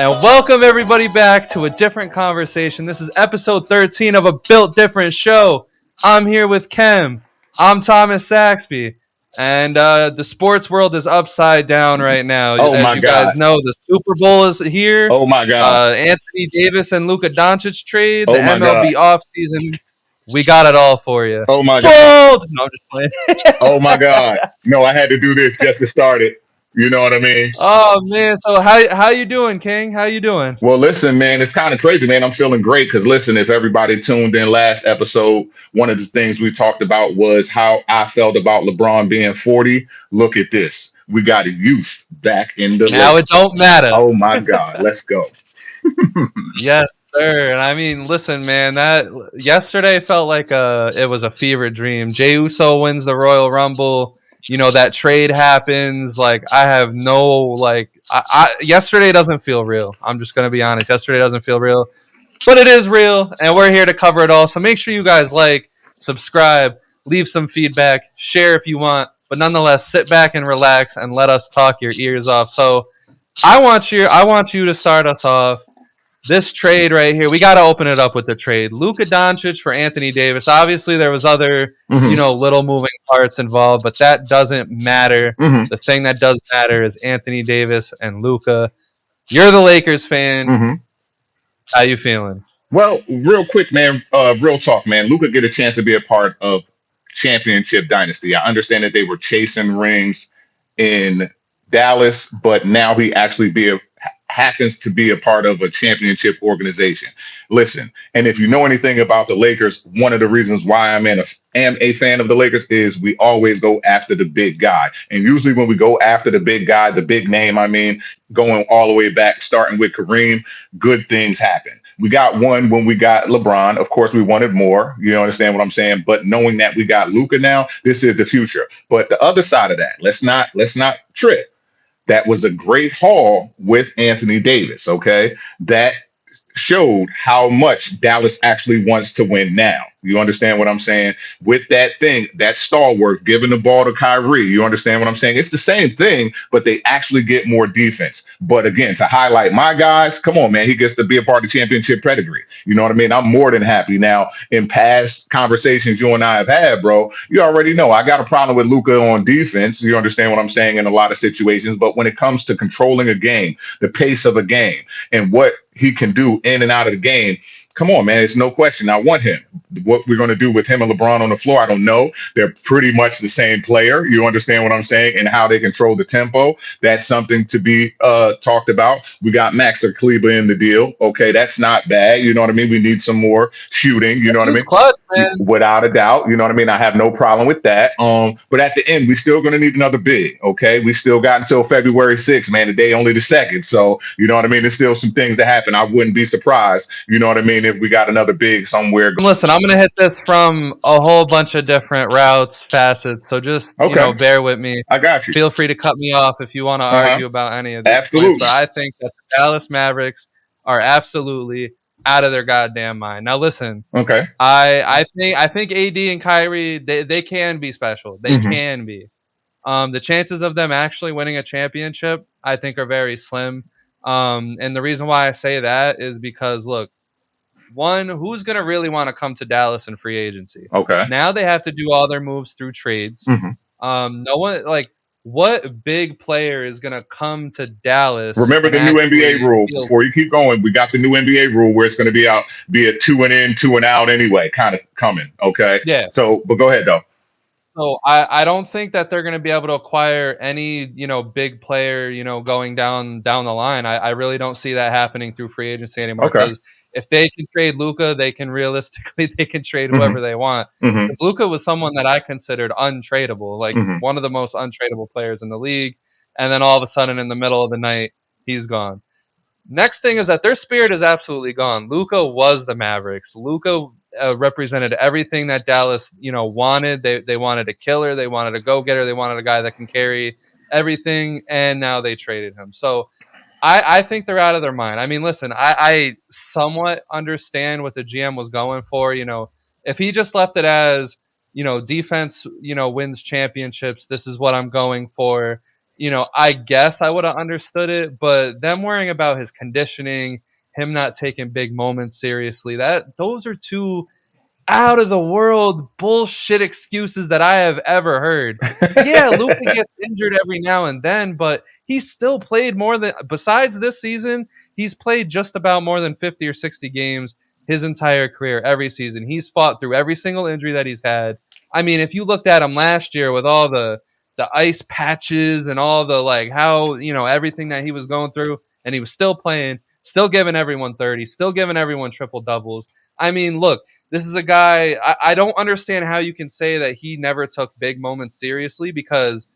And welcome everybody back to a different conversation. This is episode 13 of a Built Different show. I'm here with Kem. I'm Thomas Saxby. And the sports world is upside down right now. Oh As my you God. guys know, the Super Bowl is here. Oh my God. Anthony Davis and Luka Doncic trade, the Oh my God. MLB offseason. We got it all for you. Oh my God. Bold! No, I'm just playing. Oh my God. No, I had to do this just to start it. You know what I mean? Oh, man. So how you doing, King? How you doing? Well, listen, man, it's kind of crazy, man. I'm feeling great because, listen, if everybody tuned in last episode, one of the things we talked about was how I felt about LeBron being 40. Look at this. We got a youth back in the Now league. it don't matter. Oh my God. Let's go. Yes, sir. And I mean, listen, man, that yesterday felt like it was a fever dream. Jey Uso wins the Royal Rumble. You know, that trade happens. Like, I have no, like, yesterday doesn't feel real. I'm just going to be honest. Yesterday doesn't feel real, but it is real. And we're here to cover it all. So make sure you guys like, subscribe, leave some feedback, share if you want. But nonetheless, sit back and relax and let us talk your ears off. So I want you to start us off. This trade right here, we got to open it up with the trade. Luka Doncic for Anthony Davis. Obviously, there was other, little moving parts involved, but that doesn't matter. Mhm. The thing that does matter is Anthony Davis and Luka. You're the Lakers fan. Mhm. How you feeling? Well, real quick, man, real talk, man. Luka get a chance to be a part of championship dynasty. I understand that they were chasing rings in Dallas, but now he actually happens to be a part of a championship organization. Listen, and if you know anything about the Lakers, one of the reasons why am a fan of the Lakers is we always go after the big guy. And usually when we go after the big guy, the big name, I mean, going all the way back, starting with Kareem, good things happen. We got one when we got LeBron. Of course, we wanted more. You understand what I'm saying? But knowing that we got Luka now, this is the future. But the other side of that, let's not trip. That was a great haul with Anthony Davis. Okay, that showed how much Dallas actually wants to win now. You understand what I'm saying? With that thing, that stalwart giving the ball to Kyrie, you understand what I'm saying? It's the same thing, but they actually get more defense. But again, to highlight my guys, come on, man, he gets to be a part of championship pedigree. You know what I mean? I'm more than happy. Now, in past conversations you and I have had, bro, you already know I got a problem with Luka on defense. You understand what I'm saying in a lot of situations. But when it comes to controlling a game, the pace of a game, and what he can do in and out of the game, come on, man. It's no question. I want him. What we're going to do with him and LeBron on the floor, I don't know. They're pretty much the same player. You understand what I'm saying? And how they control the tempo. That's something to be talked about. We got Max or Kleba in the deal. Okay, that's not bad. You know what I mean? We need some more shooting. You know what I He's mean? clutch, man. Without a doubt. You know what I mean? I have no problem with that. But at the end, we still going to need another big. Okay, we still got until February 6th, man. Today only the 2nd. So you know what I mean? There's still some things to happen. I wouldn't be surprised. You know what I mean? If we got another big somewhere. Listen, I'm gonna hit this from a whole bunch of different routes, facets. So just Okay, bear with me. I got you. Feel free to cut me off if you want to Uh huh. argue about any of these points. But Absolutely. I think that the Dallas Mavericks are absolutely out of their goddamn mind. Now, listen, Okay. I think AD and Kyrie they can be special. They Hmm. can be. The chances of them actually winning a championship, I think, are very slim. And the reason why I say that is because look. One, who's going to really want to come to Dallas in free agency? Okay. Now they have to do all their moves through trades. Hmm. No one what big player is going to come to Dallas Remember and the new NBA actually rule. feel. Before you keep going, we got the new NBA rule where it's going to be a two and in, two and out anyway, kind of coming. Okay. Yeah. So, but go ahead though. So I don't think that they're going to be able to acquire any big player going down the line. I really don't see that happening through free agency anymore Okay. because if they can trade Luka, they can realistically they can trade Hmm. whoever they want. Hmm. Because Luka was someone that I considered untradeable, like Hmm. one of the most untradeable players in the league, and then all of a sudden in the middle of the night he's gone. Next thing is that their spirit is absolutely gone. Luka was the Mavericks. Luka represented everything that Dallas, wanted. They wanted a killer. They wanted a go-getter. They wanted a guy that can carry everything. And now they traded him. So I think they're out of their mind. I mean, listen, I somewhat understand what the GM was going for. If he just left it as, defense, wins championships. This is what I'm going for. I guess I would have understood it, but them worrying about his conditioning, him not taking big moments seriously, those are two out of the world bullshit excuses that I have ever heard. Yeah, Luka gets injured every now and then, but he's still played more than, besides this season, he's played just about more than 50 or 60 games his entire career, every season. He's fought through every single injury that he's had. I mean, if you looked at him last year with all the ice patches and all the like how, everything that he was going through, and he was still playing, still giving everyone 30, still giving everyone triple doubles. I mean, look, this is a guy, I don't understand how you can say that he never took big moments seriously because,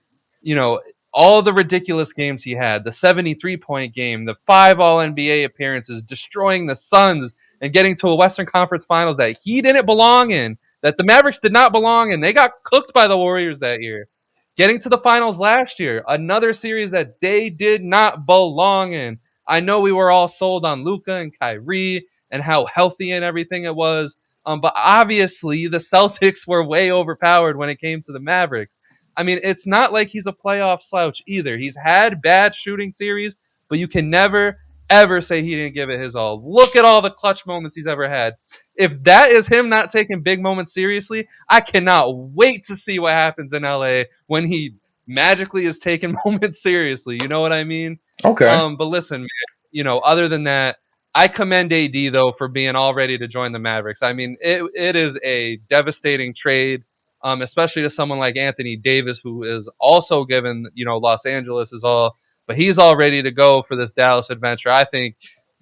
you know, all the ridiculous games he had, the 73-point game, the 5 All NBA appearances, destroying the Suns and getting to a Western Conference Finals that he didn't belong in, that the Mavericks did not belong in. They got cooked by the Warriors that year. Getting to the finals last year, another series that they did not belong in. I know we were all sold on Luka and Kyrie and how healthy and everything it was. But obviously, the Celtics were way overpowered when it came to the Mavericks. I mean, it's not like he's a playoff slouch either. He's had bad shooting series, but you can never, ever say he didn't give it his all. Look at all the clutch moments he's ever had. If that is him not taking big moments seriously, I cannot wait to see what happens in LA when he magically is taking moments seriously. You know what I mean? Okay. But listen, man, other than that, I commend AD though for being all ready to join the Mavericks. I mean, it is a devastating trade, especially to someone like Anthony Davis, who is also given Los Angeles is all, but he's all ready to go for this Dallas adventure. I think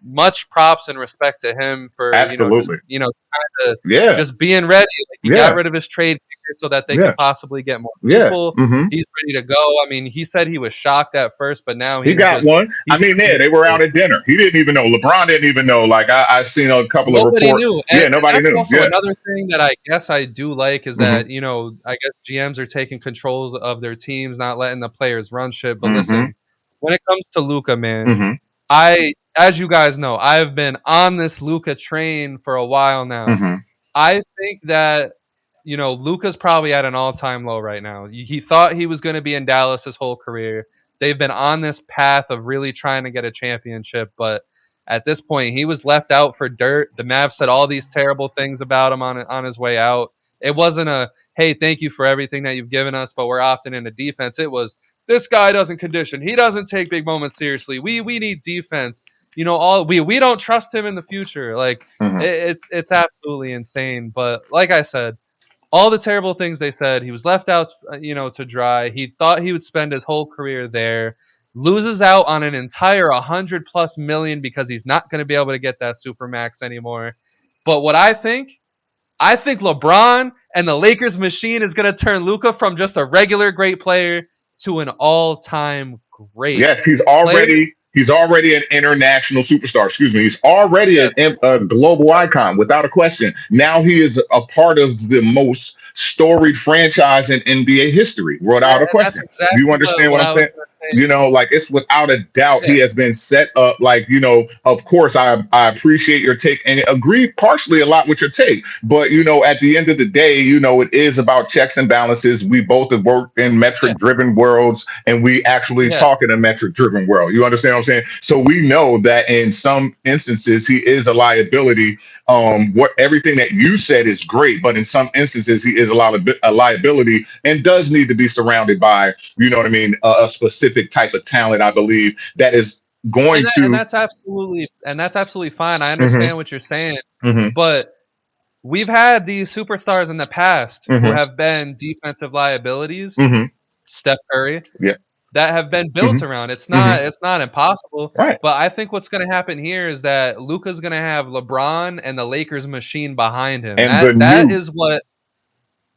much props and respect to him for just Absolutely. kind of Yeah. just being ready. Like he got Yeah. rid of his trade ticket so that they Yeah. could possibly get more Yeah. people. Hmm. He's ready to go. I mean, he said he was shocked at first, but now He got one. I he's mean, yeah, they were out at dinner. He didn't even know. LeBron didn't even know. Like I seen a couple of nobody reports. knew. And Yeah, nobody that's knew. also Yeah. another thing that I guess I do like is Hmm. that, I guess GMs are taking controls of their teams, not letting the players run shit. But Hmm. listen, when it comes to Luka, man, Hmm. as you guys know, I've been on this Luka train for a while now. Hmm. I think that Luka's probably at an all-time low right now. He thought he was going to be in Dallas his whole career. They've been on this path of really trying to get a championship, but at this point, he was left out for dirt. The Mavs said all these terrible things about him on his way out. It wasn't a hey, thank you for everything that you've given us, but we're opting into defense. It was this guy doesn't condition. He doesn't take big moments seriously. We need defense. All we don't trust him in the future. Like Hmm. it's absolutely insane. But like I said, all the terrible things they said, he was left out, to dry. He thought he would spend his whole career there, loses out on an entire 100+ million because he's not going to be able to get that super max anymore. But what I think LeBron and the Lakers machine is going to turn Luka from just a regular great player to an all-time great Yes, player. he's already an international superstar. Excuse me. He's already Yes, a global icon without a question. Now he is a part of the most storied franchise in NBA history without a and that's question. You exactly understand what what I'm I was saying? going to say. Like it's without a doubt Yeah, he has been set up. Like of course I appreciate your take and agree partially a lot with your take. But at the end of the day, it is about checks and balances. We both have worked in yeah, metric driven worlds, and we actually yeah. talk in a metric driven world. You understand what I'm saying? So we know that in some instances he is a liability. What everything that you said is great, but in some instances he is a liability and does need to be surrounded by, you know what I mean, a specific type of talent, I believe, that is And going that, and to. that's absolutely fine. I Hmm. understand what you're saying, Hmm. but we've had these superstars in the past who Hmm. have been defensive liabilities. Hmm. Steph Curry, Yeah. that have been Hmm. built around. It's Hmm. not impossible, Right. but I think what's going to happen here is that Luka's going to have LeBron and the Lakers machine behind him. And the That new. is what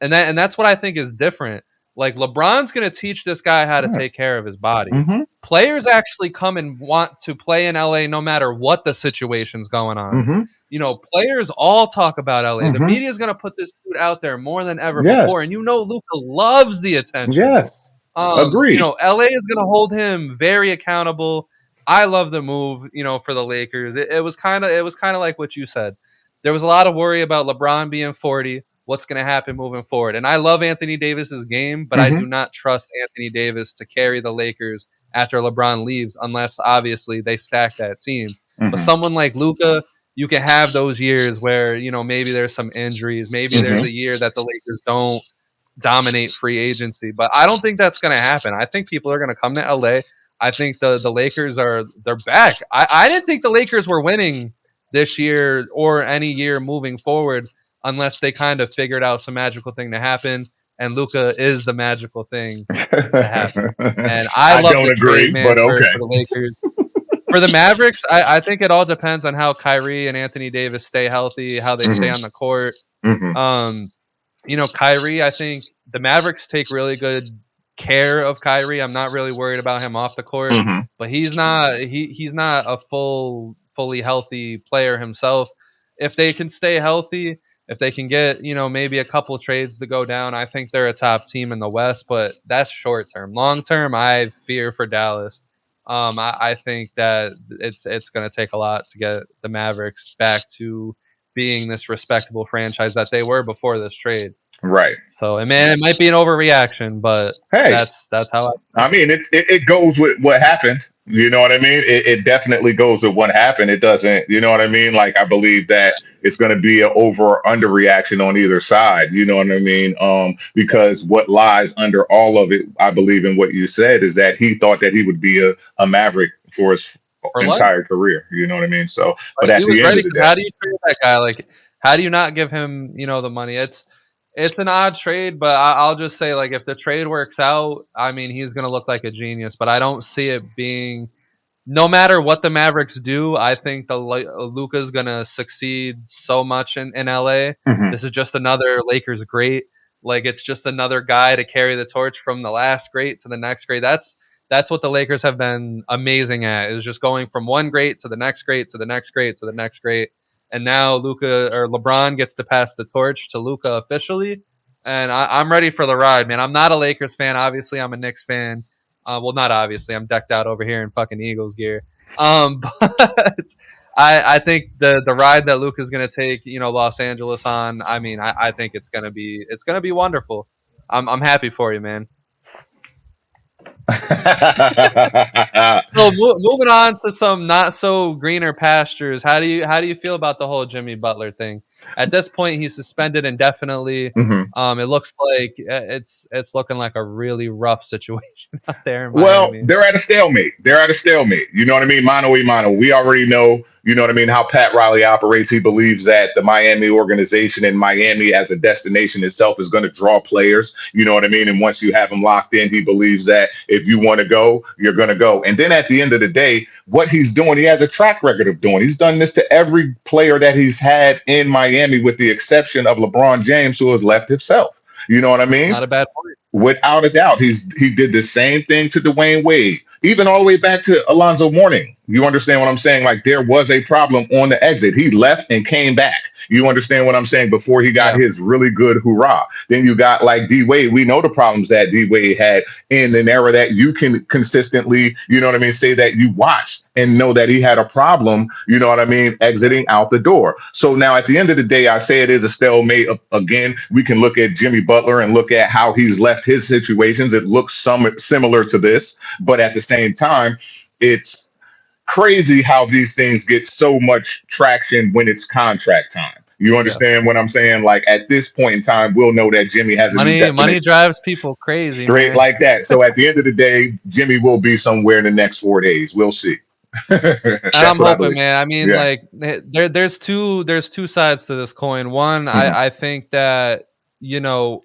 and that's what I think is different. Like LeBron's going to teach this guy how to Yeah. take care of his body. Hmm. Players actually come and want to play in LA no matter what the situation's going on. Hmm. Players all talk about LA. The Hmm. media is going to put this dude out there more than ever before, Yes. and Luka loves the attention. Yes. Agreed. LA is going to hold him very accountable. I love the move, for the Lakers. It was kind of like what you said. There was a lot of worry about LeBron being 40. what's going to happen moving forward. And I love Anthony Davis's game, but I Hmm. do not trust Anthony Davis to carry the Lakers after LeBron leaves, unless obviously they stack that team. But Hmm. someone like Luka, you can have those years where, maybe there's some injuries, maybe there's Hmm. a year that the Lakers don't dominate free agency, but I don't think that's going to happen. I think people are going to come to LA. I think the Lakers they're back. I didn't think the Lakers were winning this year or any year moving forward unless they kind of figured out some magical thing to happen, and Luka is the magical thing to happen. And I I love don't the trade, agree, man, but okay. for the Lakers. For the Mavericks, I think it all depends on how Kyrie and Anthony Davis stay healthy, how they stay Hmm. on the court. Hmm. Um, Kyrie, I think the Mavericks take really good care of Kyrie. I'm not really worried about him off the court, Hmm. but he's not a fully healthy player himself. If they can stay healthy, if they can get, maybe a couple trades to go down, I think they're a top team in the West, but that's short term. Long term, I fear for Dallas. I think that it's going to take a lot to get the Mavericks back to being this respectable franchise that they were before this trade. Right. So, and man, it might be an overreaction, but Hey, that's how I I think. mean, it goes with what happened. You know what I mean? It definitely goes with what happened. It doesn't, you know what I mean? Like, I believe that it's going to be an over or under reaction on either side. You know what I mean? Because what lies under all of it, I believe in what you said, is that he thought that he would be a Maverick for his For life, entire career. You know what I mean? So, but like at he the was end ready of the because day, how do you trade that guy? Like, how do you not give him, the money? It's an odd trade, but I'll just say, like, if the trade works out, I mean, he's gonna look like a genius. But I don't see it being. No matter what the Mavericks do, I think Luka's gonna succeed so much in LA. hmm. This is just another Lakers great. Like, it's just another guy to carry the torch from the last great to the next great. That's what the Lakers have been amazing at, is just going from one great to the next great to the next great to the next great. And now Luka or LeBron gets to pass the torch to Luka officially. And I'm ready for the ride, man. I'm not a Lakers fan. Obviously, I'm a Knicks fan. Well, not obviously. I'm decked out over here in fucking Eagles gear. But I think the ride that Luka's gonna take, Los Angeles on. I mean, I think it's gonna be wonderful. I'm happy for you, man. So moving on to some not so greener pastures. How do you feel about the whole Jimmy Butler thing? At this point, he's suspended indefinitely. Hmm. It looks like it's looking like a really rough situation out there in Well, Miami. they're at a stalemate. They're at a stalemate. You know what I mean? Mano y mano. We already know, you know what I mean, how Pat Riley operates. He believes that the Miami organization and Miami as a destination itself is going to draw players. You know what I mean? And once you have them locked in, he believes that if you want to go, you're going to go. And then at the end of the day, what he's doing, he has a track record of doing. He's done this to every player that he's had in Miami, with the exception of LeBron James, who has left himself. You know what I mean? Not a bad point. Without a doubt, he did the same thing to Dwayne Wade, even all the way back to Alonzo Mourning. You understand what I'm saying? Like, there was a problem on the exit. He left and came back. You understand what I'm saying? Before he got Yeah, his really good hoorah. Then you got like D Wade. We know the problems that D Wade had in an era that you can consistently, you know what I mean, say that you watched and know that he had a problem, you know what I mean, exiting out the door. So now at the end of the day, I say it is a stalemate. Again, we can look at Jimmy Butler and look at how he's left his situations. It looks similar to this, but at the same time, it's crazy how these things get so much traction when it's contract time. You yeah. understand what I'm saying? Like, at this point in time, we'll know that Jimmy has a new Money destination. drives people crazy, Straight man. like that. So at the end of the day, Jimmy will be somewhere in the next 4 days. We'll see. And That's I'm what I hoping, believe. man. I mean, Yeah. like there's two sides to this coin. One, Hmm. I think that you know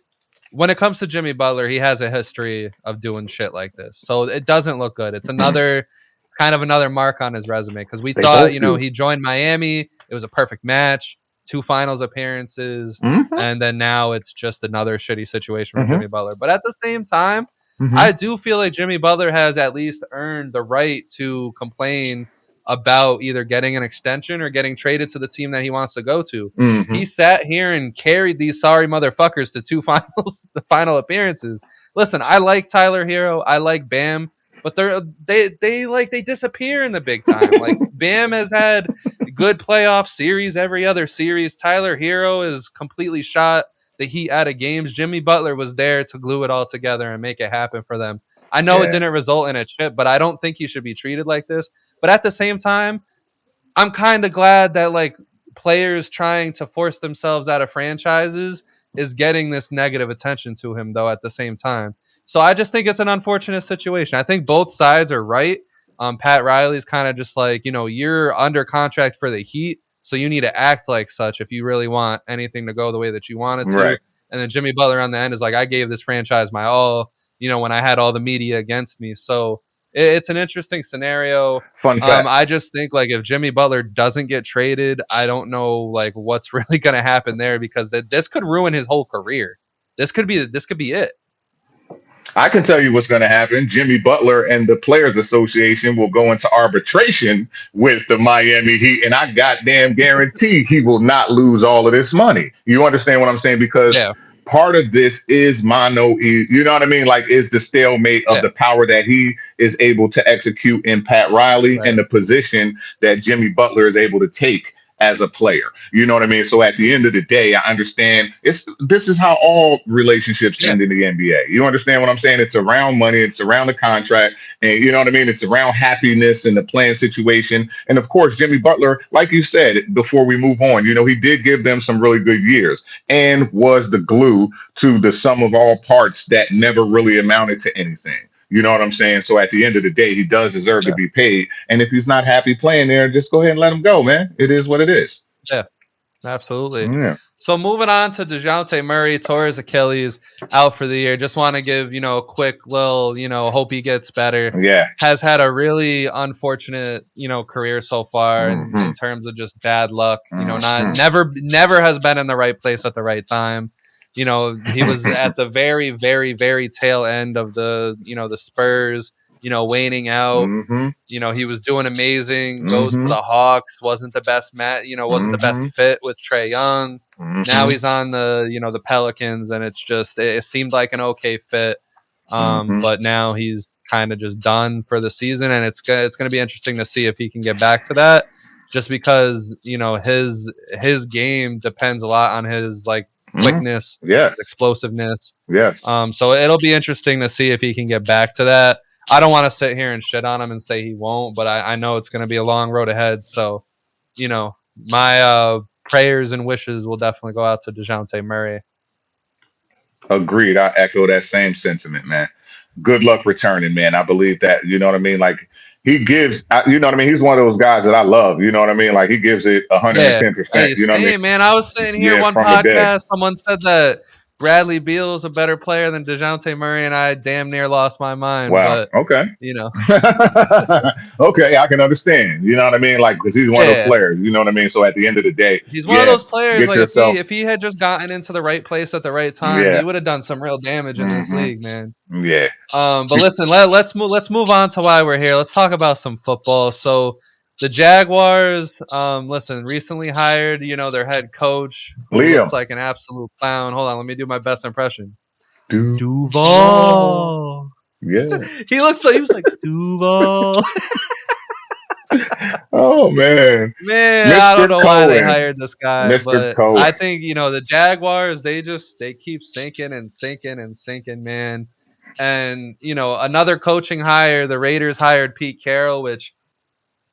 when it comes to Jimmy Butler, he has a history of doing shit like this, so it doesn't look good. Hmm. It's kind of another mark on his resume because we They thought, both do. he joined Miami, it was a perfect match, two finals appearances, Hmm. and then now it's just another shitty situation for Hmm. Jimmy Butler. But at the same time, Hmm. I do feel like Jimmy Butler has at least earned the right to complain about either getting an extension or getting traded to the team that he wants to go to. Hmm. He sat here and carried these sorry motherfuckers to two finals, the final appearances. Listen, I like Tyler Hero, I like Bam, but they disappear in the big time. Like Bam has had good playoff series every other series. Tyler Hero is completely shot. the Heat out of games. Jimmy Butler was there to glue it all together and make it happen for them. I know it Yeah. didn't result in a chip, but I don't think he should be treated like this. But at the same time, I'm kind of glad that like players trying to force themselves out of franchises is getting this negative attention to him though at the same time. So I just think it's an unfortunate situation. I think both sides are right. Pat Riley's kind of just like, you're under contract for the Heat, so you need to act like such if you really want anything to go the way that you want it to. Right. And then Jimmy Butler on the end is like, I gave this franchise my all, when I had all the media against me. So it's an interesting scenario. Fun fact. I just think like if Jimmy Butler doesn't get traded, I don't know like what's really going to happen there because this could ruin his whole career. This could be it. I can tell you what's going to happen. Jimmy Butler and the Players Association will go into arbitration with the Miami Heat, and I goddamn guarantee he will not lose all of this money. You understand what I'm saying? Because Yeah, part of this is you know what I mean? Like, is the stalemate of yeah, the power that he is able to execute in Pat Riley right. and the position that Jimmy Butler is able to take as a player. You know what I mean? So at the end of the day, I understand this is how all relationships Yeah, end in the NBA. You understand what I'm saying? It's around money, it's around the contract, and you know what I mean? It's around happiness and the playing situation. And of course, Jimmy Butler, like you said, before we move on, he did give them some really good years and was the glue to the sum of all parts that never really amounted to anything. You know what I'm saying? So at the end of the day, he does deserve to yeah, be paid. And if he's not happy playing there, just go ahead and let him go, man. It is what it is. yeah. Absolutely. Yeah. So moving on to Dejounte Murray, tore his Achilles, out for the year. Just want to give, a quick little, hope he gets better. Yeah. Has had a really unfortunate, career so far in Hmm. terms of just bad luck. Not Hmm. never has been in the right place at the right time. He was at the very, very, very tail end of the Spurs, waning out. Hmm. He was doing amazing. Goes to Hmm. the Hawks. Wasn't the best wasn't the Hmm. best fit with Trae Young. Now Hmm. he's on the Pelicans, and it's just it seemed like an okay fit. Hmm. But now he's kind of just done for the season, and it's gonna be interesting to see if he can get back to that. Just because his game depends a lot on his like Hmm. quickness, his Yes. explosiveness. Yes. So it'll be interesting to see if he can get back to that. I don't want to sit here and shit on him and say he won't, but I know it's going to be a long road ahead. So, my prayers and wishes will definitely go out to Dejounte Murray. Agreed. I echo that same sentiment, man. Good luck returning, man. I believe that, you know what I mean? Like, you know what I mean? He's one of those guys that I love, you know what I mean? Like, he gives it Yeah. 110%, Hey, you know what I mean? same, man. I was sitting here Yeah, one from the day. podcast. Someone said that Bradley Beal is a better player than Dejounte Murray, and I damn near lost my mind. Wow. But, Okay. you know, Okay, I can understand. You know what I mean? Like, because he's one of those yeah. players. You know what I mean? So at the end of the day, He's one of yeah, those players. get Like yourself. if he had just gotten into the right place at the right time, he Yeah. would have done some real damage in this Hmm. league, man. Yeah. But listen, let's move on to why we're here. Let's talk about some football. So the Jaguars, listen, recently hired, their head coach who looks Liam. like an absolute clown. Hold on, let me do my best impression. Duval. Duval. Yeah. He was like Duval. Oh man, Man, I don't Mr. know why they Cohen. hired this guy, Mr. but I Cohen. think the Jaguars they keep sinking and sinking and sinking, man. And another coaching hire, the Raiders hired Pete Carroll, which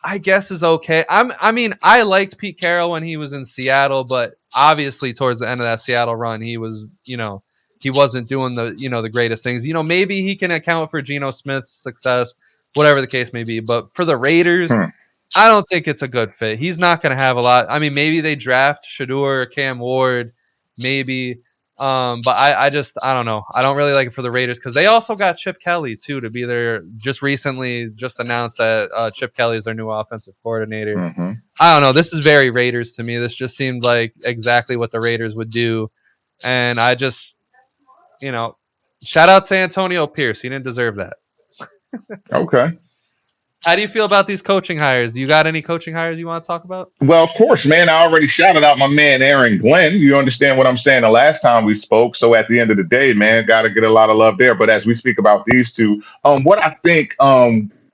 I guess is okay. I liked Pete Carroll when he was in Seattle, but obviously towards the end of that Seattle run, he was he wasn't doing the greatest things. Maybe he can account for Geno Smith's success, whatever the case may be. But for the Raiders, Hmm. I don't think it's a good fit. He's not going to have a lot. I mean, maybe they draft Shador or Cam Ward, maybe. But I don't know. I don't really like it for the Raiders because they also got Chip Kelly too to be there. Just recently, just announced that Chip Kelly is their new offensive coordinator. Hmm. I don't know. This is very Raiders to me. This just seemed like exactly what the Raiders would do, and I just shout out to Antonio Pierce. He didn't deserve that. Okay. How do you feel about these coaching hires? Do you got any coaching hires you want to talk about? Well, of course, man. I already shouted out my man Aaron Glenn. You understand what I'm saying? The last time we spoke. So at the end of the day, man, got to get a lot of love there. But as we speak about these two, what I think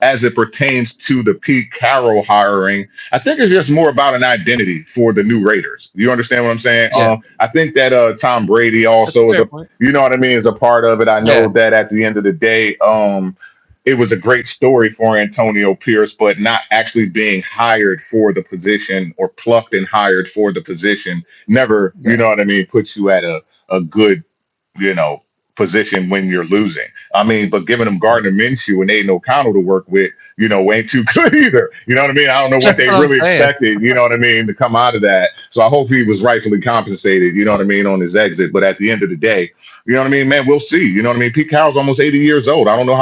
as it pertains to the Pete Carroll hiring, I think it's just more about an identity for the new Raiders. You understand what I'm saying? Yeah, I think that Tom Brady that's a also is fair a, point. you know what I mean, is a part of it. I know Yeah, that at the end of the day, it was a great story for Antonio Pierce, but not actually being hired for the position or plucked and hired for the position never, you yeah. know what I mean, puts you at a good, you know, position when you're losing. I mean, but giving them Gardner Minshew and Aiden O'Connell to work with, you know, ain't too good either. You know what I mean? I don't know what That's they what I'm really saying. expected, you know what I mean, to come out of that. So I hope he was rightfully compensated, you know what I mean, on his exit. But at the end of the day, you know what I mean, man, we'll see. You know what I mean? Pete Carroll's almost 80 years old. I don't know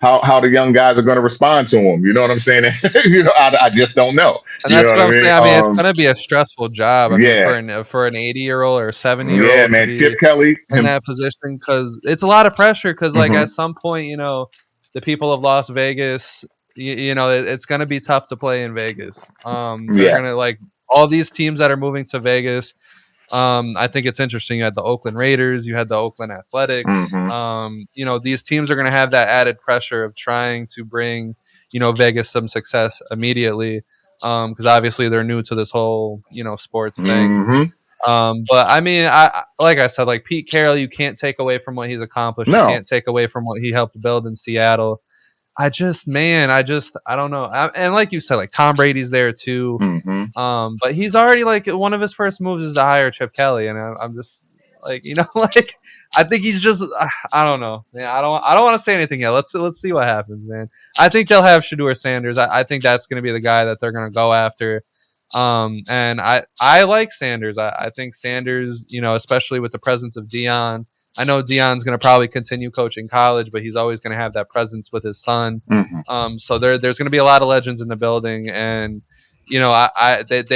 how the young guys are going to respond to him. You know what I'm saying? You know, I just don't know. And You know that's what what I I'm mean? saying. I mean, it's gonna be a stressful job. I mean, Yeah, for an 80-year-old or a yeah, 70-year-old to man. Chip be Kelly, in him. that position, because it's a lot of pressure. Because like Hmm. at some point, the people of Las Vegas, it's gonna be tough to play in Vegas. They're Yeah. gonna like all these teams that are moving to Vegas. I think it's interesting. You had the Oakland Raiders, you had the Oakland Athletics. Hmm. These teams are going to have that added pressure of trying to bring, Vegas some success immediately. Because obviously they're new to this whole, sports thing. Hmm. But I mean, I like I said, like Pete Carroll, you can't take away from what he's accomplished. You No. can't take away from what he helped build in Seattle. I don't know. And like you said, like Tom Brady's there too. Hmm. But he's already like one of his first moves is to hire Chip Kelly, and I'm just like like I think he's just I don't know, man. I don't want to say anything yet. Let's see what happens, man. I think they'll have Shador Sanders. I think that's going to be the guy that they're going to go after. And I like Sanders. I think Sanders, especially with the presence of Dion. I know Dion's going to probably continue coaching college, but he's always going to have that presence with his son. Hmm. So there's going to be a lot of legends in the building, and they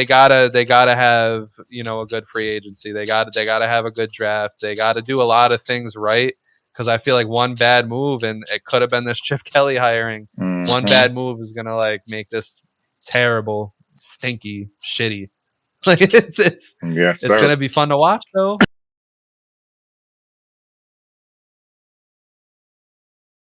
gotta have a good free agency. They gotta have a good draft. They gotta do a lot of things right, because I feel like one bad move, and it could have been this Chip Kelly hiring. One Hmm. bad move is gonna like make this terrible, stinky, shitty. Like Yes, it's sir. gonna be fun to watch though.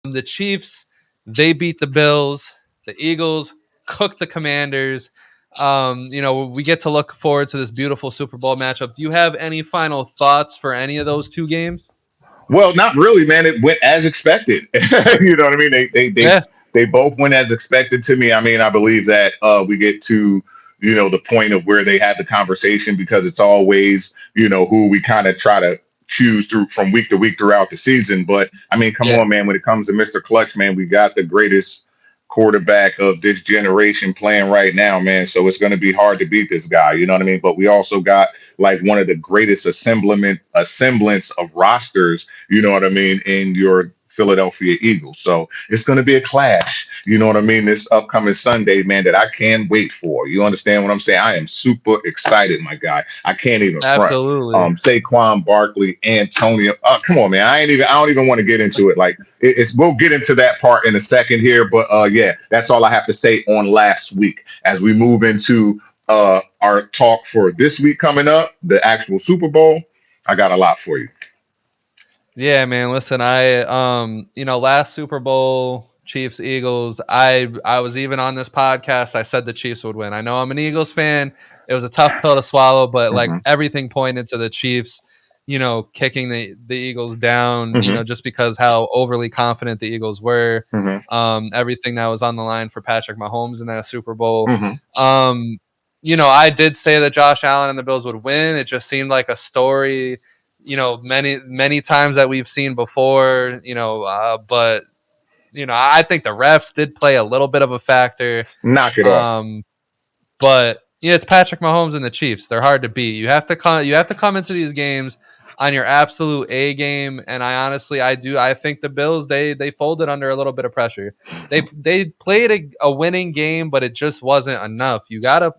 The Chiefs, they beat the Bills. The Eagles cooked the Commanders. We get to look forward to this beautiful Super Bowl matchup. Do you have any final thoughts for any of those two games? Well, not really, man. It went as expected. You know what I mean? Yeah, They both went as expected to me. I mean, I believe that we get to, you know, the point of where they had the conversation, because it's always, you know, who we kind of try to choose through from week to week throughout the season. But I mean, come yeah, on, man. When it comes to Mr. Clutch, man, we got the greatest quarterback of this generation playing right now, man. So it's going to be hard to beat this guy. You know what I mean? But we also got like one of the greatest assemblance of rosters, you know what I mean, in your Philadelphia Eagles. So it's going to be a clash, you know what I mean, this upcoming Sunday, man, that I can't wait for. You understand what I'm saying? I am super excited, my guy. I can't even front. absolutely. Saquon Barkley, Antonio. Come on, man. I don't even want to get into it. Like we'll get into that part in a second here, but yeah, that's all I have to say on last week as we move into our talk for this week coming up, the actual Super Bowl. I got a lot for you. Yeah, man. Listen, last Super Bowl, Chiefs Eagles. I was even on this podcast. I said the Chiefs would win. I know I'm an Eagles fan. It was a tough pill to swallow, but like Hmm. everything pointed to the Chiefs, kicking the Eagles down. Hmm. Just because how overly confident the Eagles were. Hmm. Everything that was on the line for Patrick Mahomes in that Super Bowl. Hmm. I did say that Josh Allen and the Bills would win. It just seemed like a story, many times that we've seen before, but I think the refs did play a little bit of a factor. Knock it off. Um, but it's Patrick Mahomes and the Chiefs. They're hard to beat. You have to come into these games on your absolute A game. And I think the Bills they folded under a little bit of pressure. They played a winning game, but it just wasn't enough. You gotta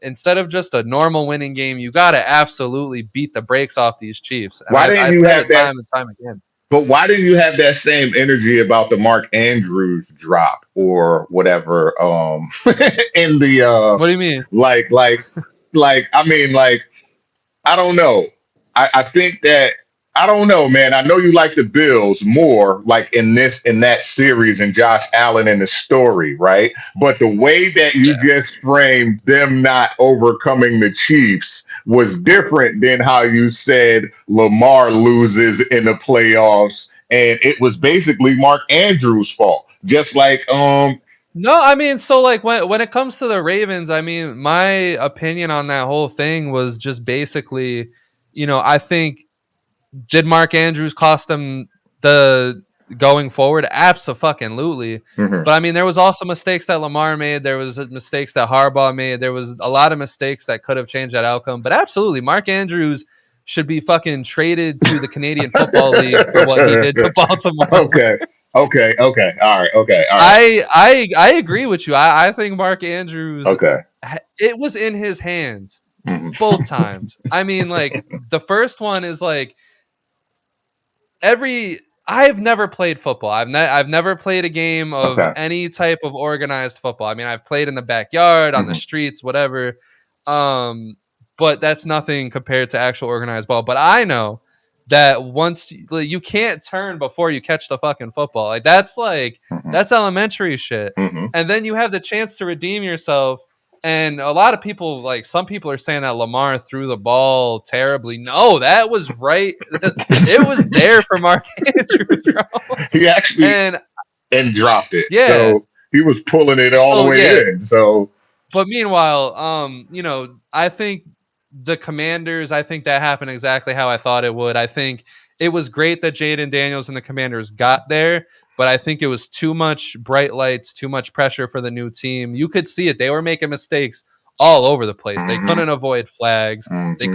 Instead of just a normal winning game, you gotta absolutely beat the brakes off these Chiefs. And Why I didn't you said have it that? time and time again. But why didn't you have that same energy about the Mark Andrews drop or whatever? In the What do you mean? like, like, I mean, like, I don't know. I think that. I don't know, man. I know you like the Bills more, like in that series and Josh Allen in the story, right? But the way that you Yeah. just framed them not overcoming the Chiefs was different than how you said Lamar loses in the playoffs, and it was basically Mark Andrews' fault. Just like No, I mean, so like when it comes to the Ravens, I mean, my opinion on that whole thing was just basically, I think did Mark Andrews cost them the going forward? Absolutely. mhm, But I mean, there was also mistakes that Lamar made. There was mistakes that Harbaugh made. There was a lot of mistakes that could have changed that outcome. But absolutely, Mark Andrews should be fucking traded to the Canadian Football League for what he did to Baltimore. okay, okay, all right, I agree with you. I think Mark Andrews, okay. it was in his hands Mhm. both times. I mean, like the first one is like every I've never played football. I've never played a game of Okay. any type of organized football. I mean, I've played in the backyard, on the Mhm. streets, whatever. Um, but that's nothing compared to actual organized ball. But I know that once you can't turn before you catch the fucking football. Like Mhm. that's elementary shit. Mhm. And then you have the chance to redeem yourself. And a lot of people, like some people are saying that Lamar threw the ball terribly. No, that was right. It was there for Mark Andrews, bro. He actually And and dropped it. yeah, So he was pulling it all the so way yeah. in. So But meanwhile, I think the Commanders, I think that happened exactly how I thought it would. I think it was great that Jaden Daniels and the Commanders got there, but I think it was too much bright lights, too much pressure for the new team. You could see it. They were making mistakes all over the place. They mhm, couldn't avoid flags. mhm, They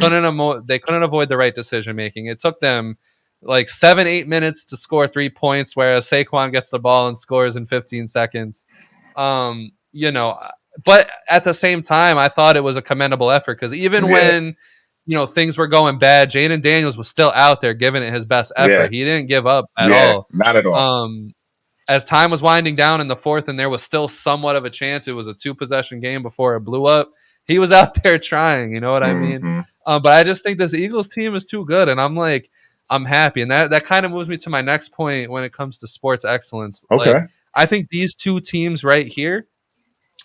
couldn't avoid the right decision making. It took them like 7-8 minutes to score 3 points, whereas Saquon gets the ball and scores in 15 seconds. Um, you know, but at the same time, I thought it was a commendable effort because even yeah, when things were going bad, Jaden Daniels was still out there giving it his best yeah, effort. He didn't give up at yeah, all. not at all. Um, as time was winding down in the fourth, and there was still somewhat of a chance, it was a 2 possession game before it blew up. He was out there trying. You know what I mean? Hmm. But I just think this Eagles team is too good, and I'm happy, and that kind of moves me to my next point when it comes to sports excellence. Like Okay. I think these two teams right here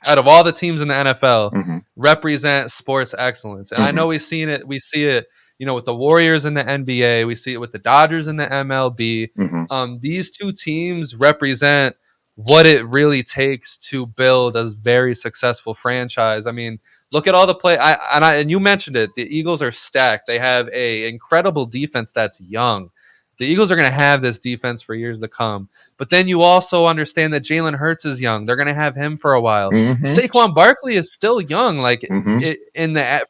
out of all the teams in the NFL Hmm. represent sports excellence. And I Hmm. know we see it, with the Warriors in the NBA, we see it with the Dodgers in the MLB. Hmm. These two teams represent what it really takes to build a very successful franchise. I mean, look at all the play. And you mentioned it. The Eagles are stacked. They have a incredible defense that's young. The Eagles are going to have this defense for years to come. But then you also understand that Jalen Hurts is young. They're going to have him for a while. Hmm. Saquon Barkley is still young. Like Hmm.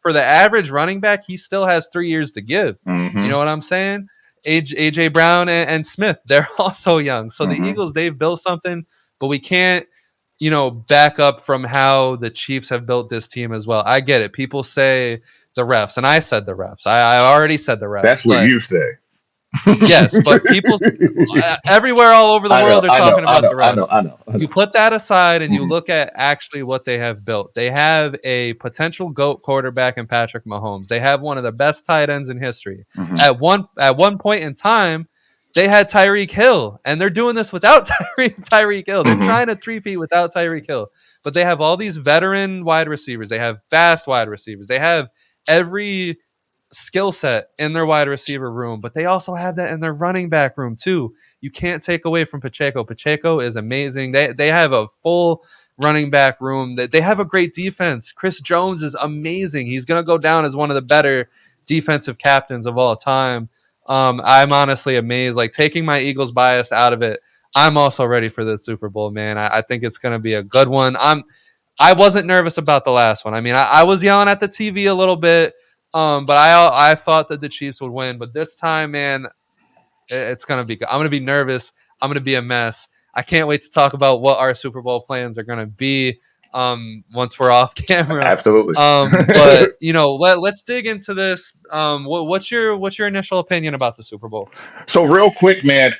for the average running back, he still has 3 years to give. You Hmm. know what I'm saying? AJ Brown and Smith, they're also young. So the Hmm. Eagles, they've built something, but we can't, back up from how the Chiefs have built this team as well. I get it. People say the refs, and I said the refs. I already said the refs, That's what but you say. yes, but people everywhere all over the I know, world are I know, talking I about know, the I know, refs. I know, I You know. put that aside and you Hmm. look at actually what they have built. They have a potential GOAT quarterback in Patrick Mahomes. They have one of the best tight ends in history. Hmm. At one point in time, they had Tyreek Hill, and they're doing this without Tyreek Hill. They're Hmm. trying to three-peat without Tyreek Hill. But they have all these veteran wide receivers. They have fast wide receivers. They have every skill set in their wide receiver room, but they also have that in their running back room too. You can't take away from Pacheco. Pacheco is amazing. They have a full running back room. That they have a great defense. Chris Jones is amazing. He's gonna go down as one of the better defensive captains of all time. I'm honestly amazed. Like taking my Eagles bias out of it, I'm also ready for the Super Bowl, man. I think it's gonna be a good one. I wasn't nervous about the last one. I mean, I was yelling at the TV a little bit, but I thought that the Chiefs would win. But this time, man, it's gonna be. I'm gonna be nervous. I'm gonna be a mess. I can't wait to talk about what our Super Bowl plans are gonna be. Once we're off camera. Absolutely. But let's dig into this. What's your initial opinion about the Super Bowl? So real quick, man,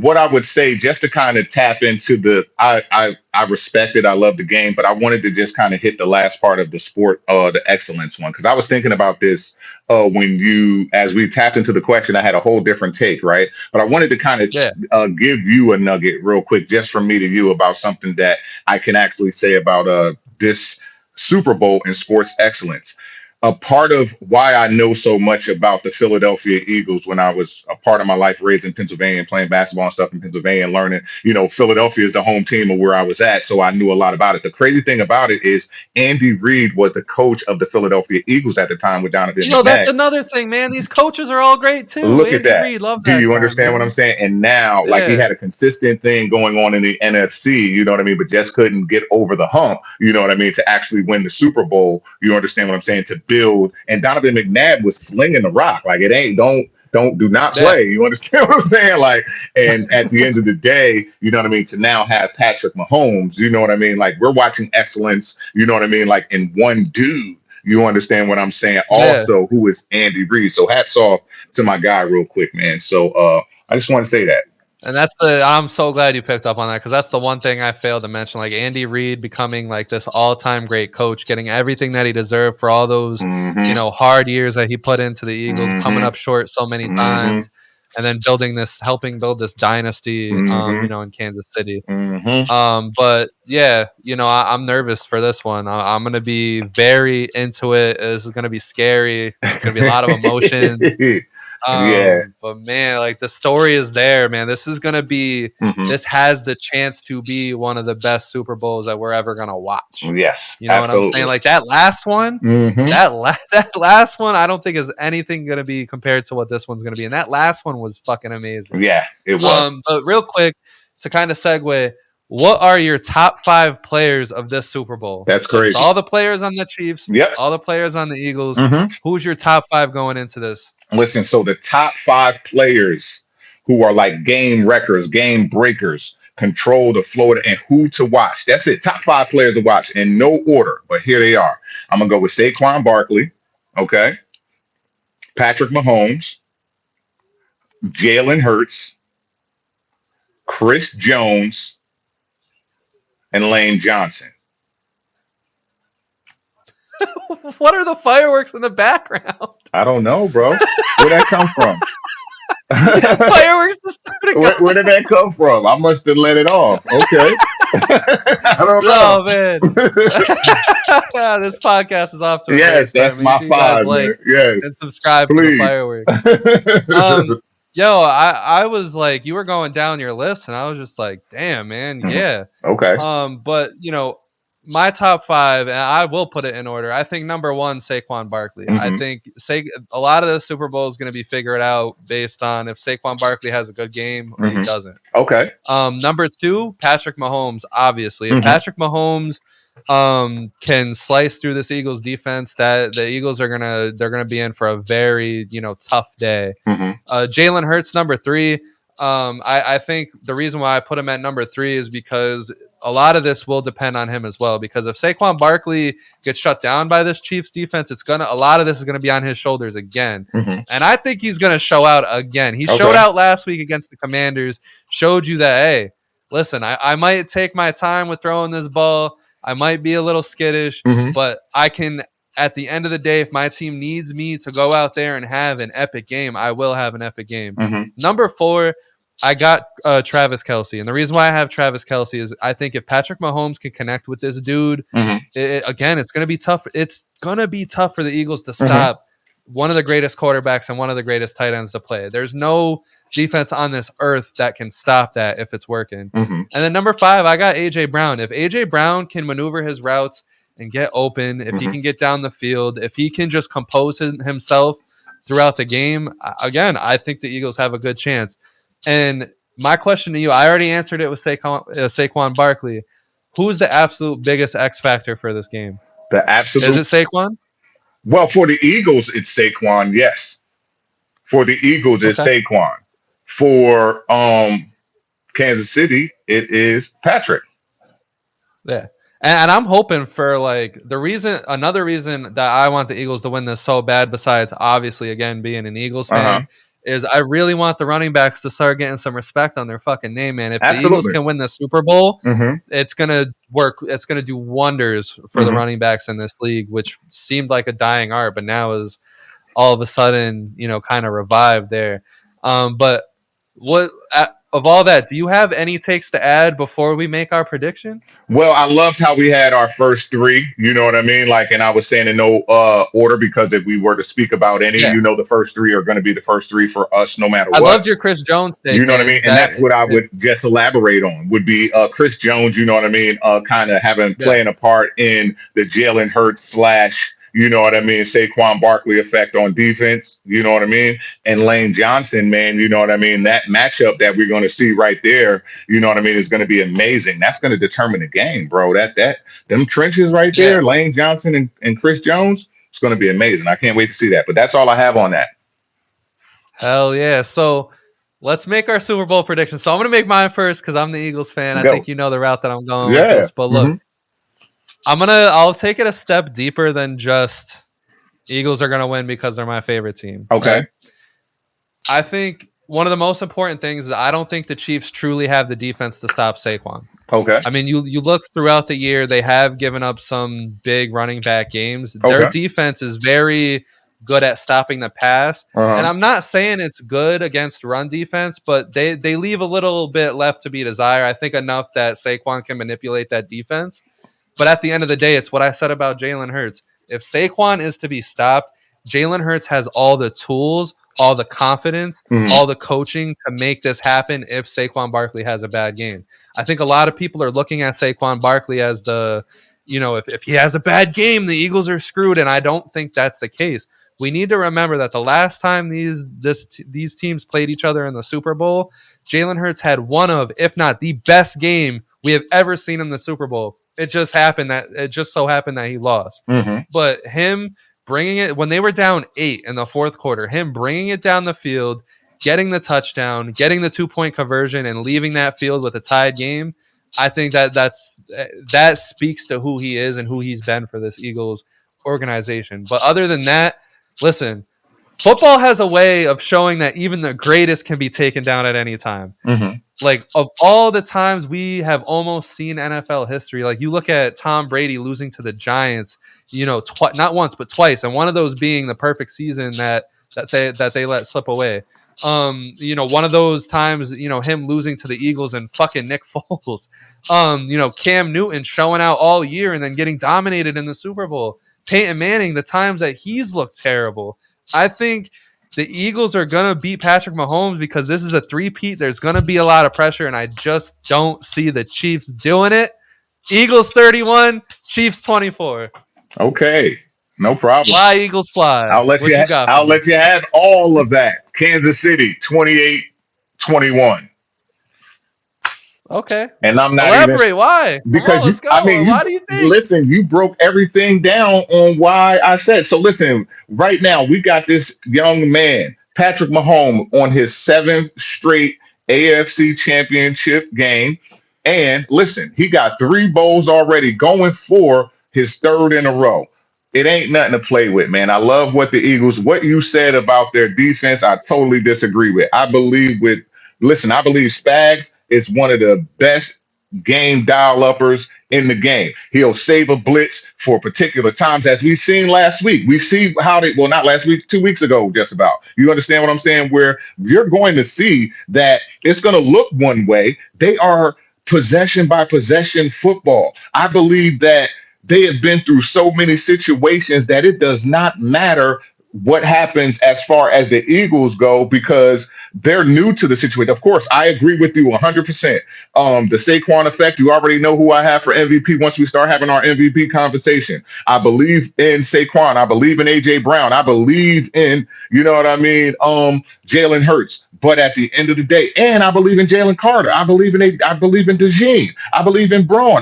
what I would say just to kind of tap into I respect it, I love the game, but I wanted to just kind of hit the last part of the sport, the excellence one, because I was thinking about this when as we tapped into the question, I had a whole different take, right? But I wanted to kind of Yeah. give you a nugget real quick, just from me to you about something that I can actually say about this Super Bowl in sports excellence. A part of why I know so much about the Philadelphia Eagles when I was a part of my life raised in Pennsylvania and playing basketball and stuff in Pennsylvania and learning, Philadelphia is the home team of where I was at. So I knew a lot about it. The crazy thing about it is Andy Reid was the coach of the Philadelphia Eagles at the time with Donovan That's McNabb. another thing, man. These coaches are all great too. Look at Andy that. Reid, love Do that you guy, understand what I'm man. saying? And now, like, he Yeah. had a consistent thing going on in the NFC, you know what I mean? But just couldn't get over the hump, you know what I mean, to actually win the Super Bowl. You understand what I'm saying? To build. And Donovan McNabb was slinging the rock. Like, it ain't, do not Yeah. play. You understand what I'm saying? Like, and at the end of the day, you know what I mean? To now have Patrick Mahomes, you know what I mean? Like, we're watching excellence, you know what I mean? Like, in one dude. You understand what I'm saying? Yeah. Also, who is Andy Reid? So hats off to my guy real quick, man. So I just want to say that. And I'm so glad you picked up on that, because that's the one thing I failed to mention. Like Andy Reid becoming like this all-time great coach, getting everything that he deserved for all those, Mm-hmm. hard years that he put into the Eagles, coming Mm-hmm. up short so many Mm-hmm. times, and then helping build this dynasty, Mm-hmm. in Kansas City. Mm-hmm. But yeah, I'm nervous for this one. I'm gonna be very into it. This is gonna be scary. It's gonna be a lot of emotions. Yeah. But man, like the story is there, man. Mm-hmm. This has the chance to be one of the best Super Bowls that we're ever gonna watch. Yes, You know what I'm saying? absolutely. Like that last one, Mm-hmm. that last one, I don't think is anything gonna be compared to what this one's gonna be. And that last one was fucking amazing. Yeah, it was. But real quick, to kind of segue, what are your top 5 players of this Super Bowl? That's So just crazy. all the players on the Chiefs, Yep. all the players on the Eagles. Mm-hmm. Who's your top 5 going into this? Listen, so the top 5 players who are like game wreckers, game breakers, control the floor and who to watch. That's it. Top 5 players to watch in no order, but here they are. I'm gonna go with Saquon Barkley, okay, Patrick Mahomes, Jalen Hurts, Chris Jones, and Lane Johnson. What are the fireworks in the background? I don't know, bro. Where'd that come from? Fireworks to start a Where did that come from? I must have let it off. Okay. I don't know. Oh man. This podcast is off to a Yes, great start. that's Make my sure you guys 5, like man. Yes, and subscribe to the please. fireworks. Yo, I was like, you were going down your list, and I was just like, damn, man, yeah. Okay. But my top 5, and I will put it in order. I think number 1, Saquon Barkley. I think a lot of the Super Bowl is going to be figured out based on if Saquon Barkley has a good game or he doesn't. Okay. Number 2, Patrick Mahomes. Obviously, if Patrick Mahomes can slice through this Eagles defense, that the Eagles they're gonna be in for a very tough day. Jalen Hurts, number 3. I think the reason why I put him at number 3 is because a lot of this will depend on him as well. Because if Saquon Barkley gets shut down by this Chiefs defense, a lot of this is gonna be on his shoulders again. And I think he's gonna show out again. He showed out last week against the Commanders. Showed you that, hey, listen, I might take my time with throwing this ball. I might be a little skittish, but I can. At the end of the day, if my team needs me to go out there and have an epic game, I will have an epic game. Number 4, I got Travis Kelce. And the reason why I have Travis Kelce is I think if Patrick Mahomes can connect with this dude, again, it's going to be tough. It's going to be tough for the Eagles to stop one of the greatest quarterbacks and one of the greatest tight ends to play. There's no defense on this earth that can stop that if it's working. And then number 5, I got A.J. Brown. If A.J. Brown can maneuver his routes and get open, if he can get down the field, if he can just compose himself throughout the game, again, I think the Eagles have a good chance. And my question to you, I already answered it with Saquon Barkley. Who's the absolute biggest X factor for this game? Is it Saquon? Well, for the Eagles, it's Saquon, yes. For the Eagles, it's Saquon. For Kansas City, it is Patrick. Yeah. And I'm hoping for like another reason that I want the Eagles to win this so bad, besides obviously again being an Eagles Uh-huh. fan, is I really want the running backs to start getting some respect on their fucking name, man. If the Eagles Absolutely. can win the Super Bowl, Mm-hmm. it's gonna work. It's gonna do wonders for the Mm-hmm. running backs in this league, which seemed like a dying art, but now is all of a sudden, kind of revived there. But of all that, do you have any takes to add before we make our prediction? Well, I loved how we had our first three, you know what I mean? Like, and I was saying in no order, because if we were to speak about any, Yeah. the first three are going to be the first three for us no matter I what. loved your Chris Jones You take, know what I mean? man. And that's what I would just elaborate on would be Chris Jones, you know what I mean? Kind of having Yeah, playing a part in the Jalen Hurts slash, you know what I mean, Saquon Barkley effect on defense, you know what I mean? And Lane Johnson, man, you know what I mean? That matchup that we're going to see right there, you know what I mean, is going to be amazing. That's going to determine the game, bro. Them trenches right yeah. there, Lane Johnson and Chris Jones, it's going to be amazing. I can't wait to see that. But that's all I have on that. Hell yeah. So let's make our Super Bowl prediction. So I'm going to make mine first because I'm the Eagles fan. I Go. think you know the route that I'm going with Yeah. this. But look, Hmm. I'll take it a step deeper than just Eagles are going to win because they're my favorite team. Okay. Right? I think one of the most important things is I don't think the Chiefs truly have the defense to stop Saquon. Okay. I mean, you look throughout the year, they have given up some big running back games. Their Okay. defense is very good at stopping the pass. And Uh-huh. I'm not saying it's good against run defense, but they leave a little bit left to be desired. I think enough that Saquon can manipulate that defense. But at the end of the day, it's what I said about Jalen Hurts. If Saquon is to be stopped, Jalen Hurts has all the tools, all the confidence, Mhm. all the coaching to make this happen if Saquon Barkley has a bad game. I think a lot of people are looking at Saquon Barkley as if he has a bad game, the Eagles are screwed, and I don't think that's the case. We need to remember that the last time these teams played each other in the Super Bowl, Jalen Hurts had one of, if not the best game we have ever seen in the Super Bowl. It just so happened that he lost. Mhm. But him bringing it when they were down 8 in the fourth quarter, him bringing it down the field, getting the touchdown, getting the 2-point conversion, and leaving that field with a tied game. I think that speaks to who he is and who he's been for this Eagles organization. But other than that, listen, football has a way of showing that even the greatest can be taken down at any time. Mhm. Like, of all the times we have almost seen NFL history, like you look at Tom Brady losing to the Giants, not once but twice, and one of those being the perfect season that they let slip away. One of those times, him losing to the Eagles and fucking Nick Foles. Cam Newton showing out all year and then getting dominated in the Super Bowl. Peyton Manning, the times that he's looked terrible. I think the Eagles are going to beat Patrick Mahomes because this is a three-peat. There's going to be a lot of pressure, and I just don't see the Chiefs doing it. Eagles 31, Chiefs 24. Okay. No problem. Fly, Eagles, fly. I'll let What you you got I'll for me? let you have all of that. Kansas City 28-21. Okay. And I'm not even Elaborate. Why? Come on, because let's go. Why do you think? listen, you broke everything down on why I said. So listen, right now we got this young man, Patrick Mahomes, on his 7th straight AFC championship game. And listen, he got 3 bowls already, going for his 3rd in a row. It ain't nothing to play with, man. I love what you said about their defense. I totally disagree with. I believe Spags is one of the best game dial uppers in the game. He'll save a blitz for particular times, as we've seen last week. We see not last week, 2 weeks ago, just about. You understand what I'm saying? Where you're going to see that it's going to look one way. They are possession by possession football. I believe that they have been through so many situations that it does not matter what happens as far as the Eagles go, because they're new to the situation. Of course, I agree with you 100%. The Saquon effect, you already know who I have for MVP once we start having our MVP conversation. I believe in Saquon. I believe in A.J. Brown. I believe in, you know what I mean, Jalen Hurts. But at the end of the day, and I believe in Jalen Carter. I believe in Dejeunte. I believe in Braun.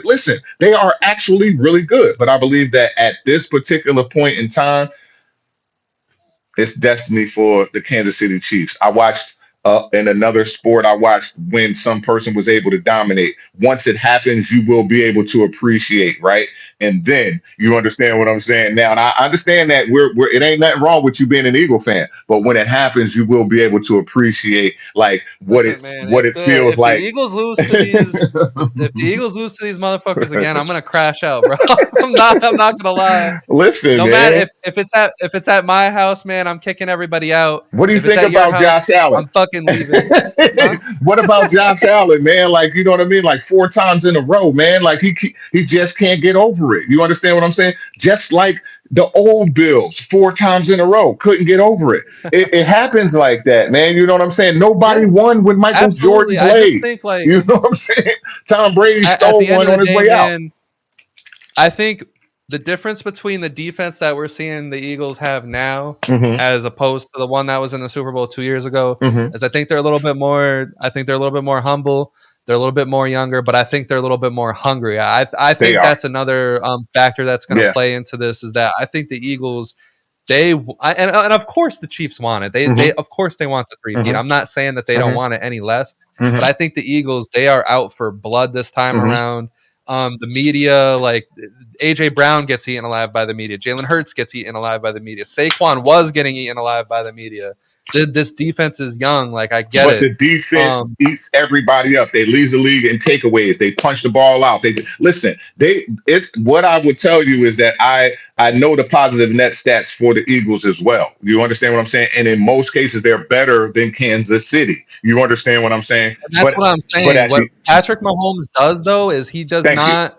Listen, they are actually really good. But I believe that at this particular point in time, it's destiny for the Kansas City Chiefs. I watched In another sport I watched, when some person was able to dominate, once it happens, you will be able to appreciate, right? And then you understand what I'm saying now. And I understand that we're it ain't nothing wrong with you being an Eagle fan, but when it happens, you will be able to appreciate like Listen, man, what it feels if the like. Eagles lose to these if the Eagles lose to these motherfuckers again, I'm gonna crash out, bro. I'm not gonna lie. Listen, No matter man. if it's at my house, man, I'm kicking everybody out. What do you If it's think at your about house, Josh Allen? I'm fucking leaving. Huh? What about Josh Allen, man? Like, you know what I mean? Like 4 times in a row, man. Like he just can't get over it. You understand what I'm saying? Just like the old Bills, 4 times in a row, couldn't get over it. It happens like that, man. You know what I'm saying? Nobody Yeah, won when Michael Jordan absolutely. I just played. think like You know what I'm saying? Tom Brady at stole the end one of on the his day, way out. man, I think the difference between the defense that we're seeing the Eagles have now Hmm. as opposed to the one that was in the Super Bowl 2 years ago Hmm. is I think they're a little bit more humble. They're a little bit more younger, but I think they're a little bit more hungry. I They think are. that's another factor that's going to Yeah. play into this is that I think the Eagles and of course the Chiefs want it. They Hmm. of course they want the three-peat. Hmm. I'm not saying that they don't Hmm. want it any less, but Hmm. I think the Eagles they are out for blood this time Hmm. around. The media, like AJ Brown, gets eaten alive by the media. Jalen Hurts gets eaten alive by the media. Saquon was getting eaten alive by the media. This defense is young. Like I get But it. the defense Um, eats everybody up. They lead the league in takeaways. They punch the ball out. They listen. It's what I would tell you is that I know the positive net stats for the Eagles as well. You understand what I'm saying? And in most cases, they're better than Kansas City. You understand what I'm saying? and that's what I'm But saying. at What the Patrick Mahomes does though is he does thank you. not.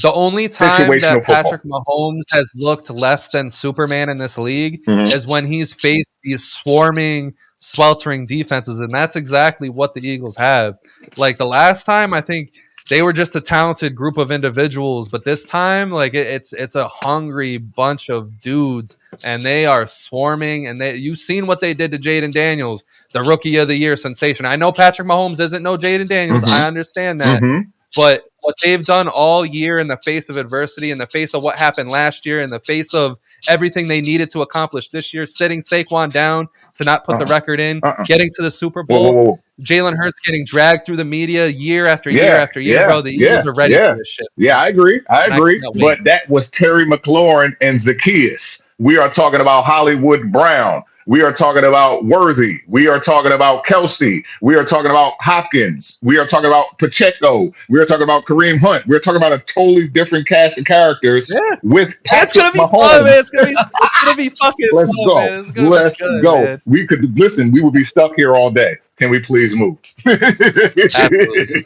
The only time that Situational football. Patrick Mahomes has looked less than Superman in this league Hmm. is when he's faced these swarming, sweltering defenses, and that's exactly what the Eagles have. Like the last time, I think they were just a talented group of individuals, but this time, like it's a hungry bunch of dudes, and they are swarming. And you've seen what they did to Jaden Daniels, the Rookie of the Year sensation. I know Patrick Mahomes isn't no Jaden Daniels. Hmm. I understand that. Hmm. But what they've done all year in the face of adversity, in the face of what happened last year, in the face of everything they needed to accomplish this year, sitting Saquon down to not put the Uh-uh. record in, Uh-uh. getting to the Super Whoa, whoa, Bowl, whoa. Jalen Hurts getting dragged through the media year after year Yeah, after year, yeah, bro. The yeah, Eagles are ready yeah, for this shit, yeah. man. I agree. I And I agree. cannot wait. But that was Terry McLaurin and Zacchaeus. We are talking about Hollywood Brown. We are talking about Worthy. We are talking about Kelsey. We are talking about Hopkins. We are talking about Pacheco. We are talking about Kareem Hunt. We're talking about a totally different cast of characters Yeah. with And it's Patrick gonna be fun, man. Mahomes. It's gonna be fucking Let's fun, go. man. It's gonna be Let's good, go. man. We could listen. We would be stuck here all day. Can we please move? Absolutely.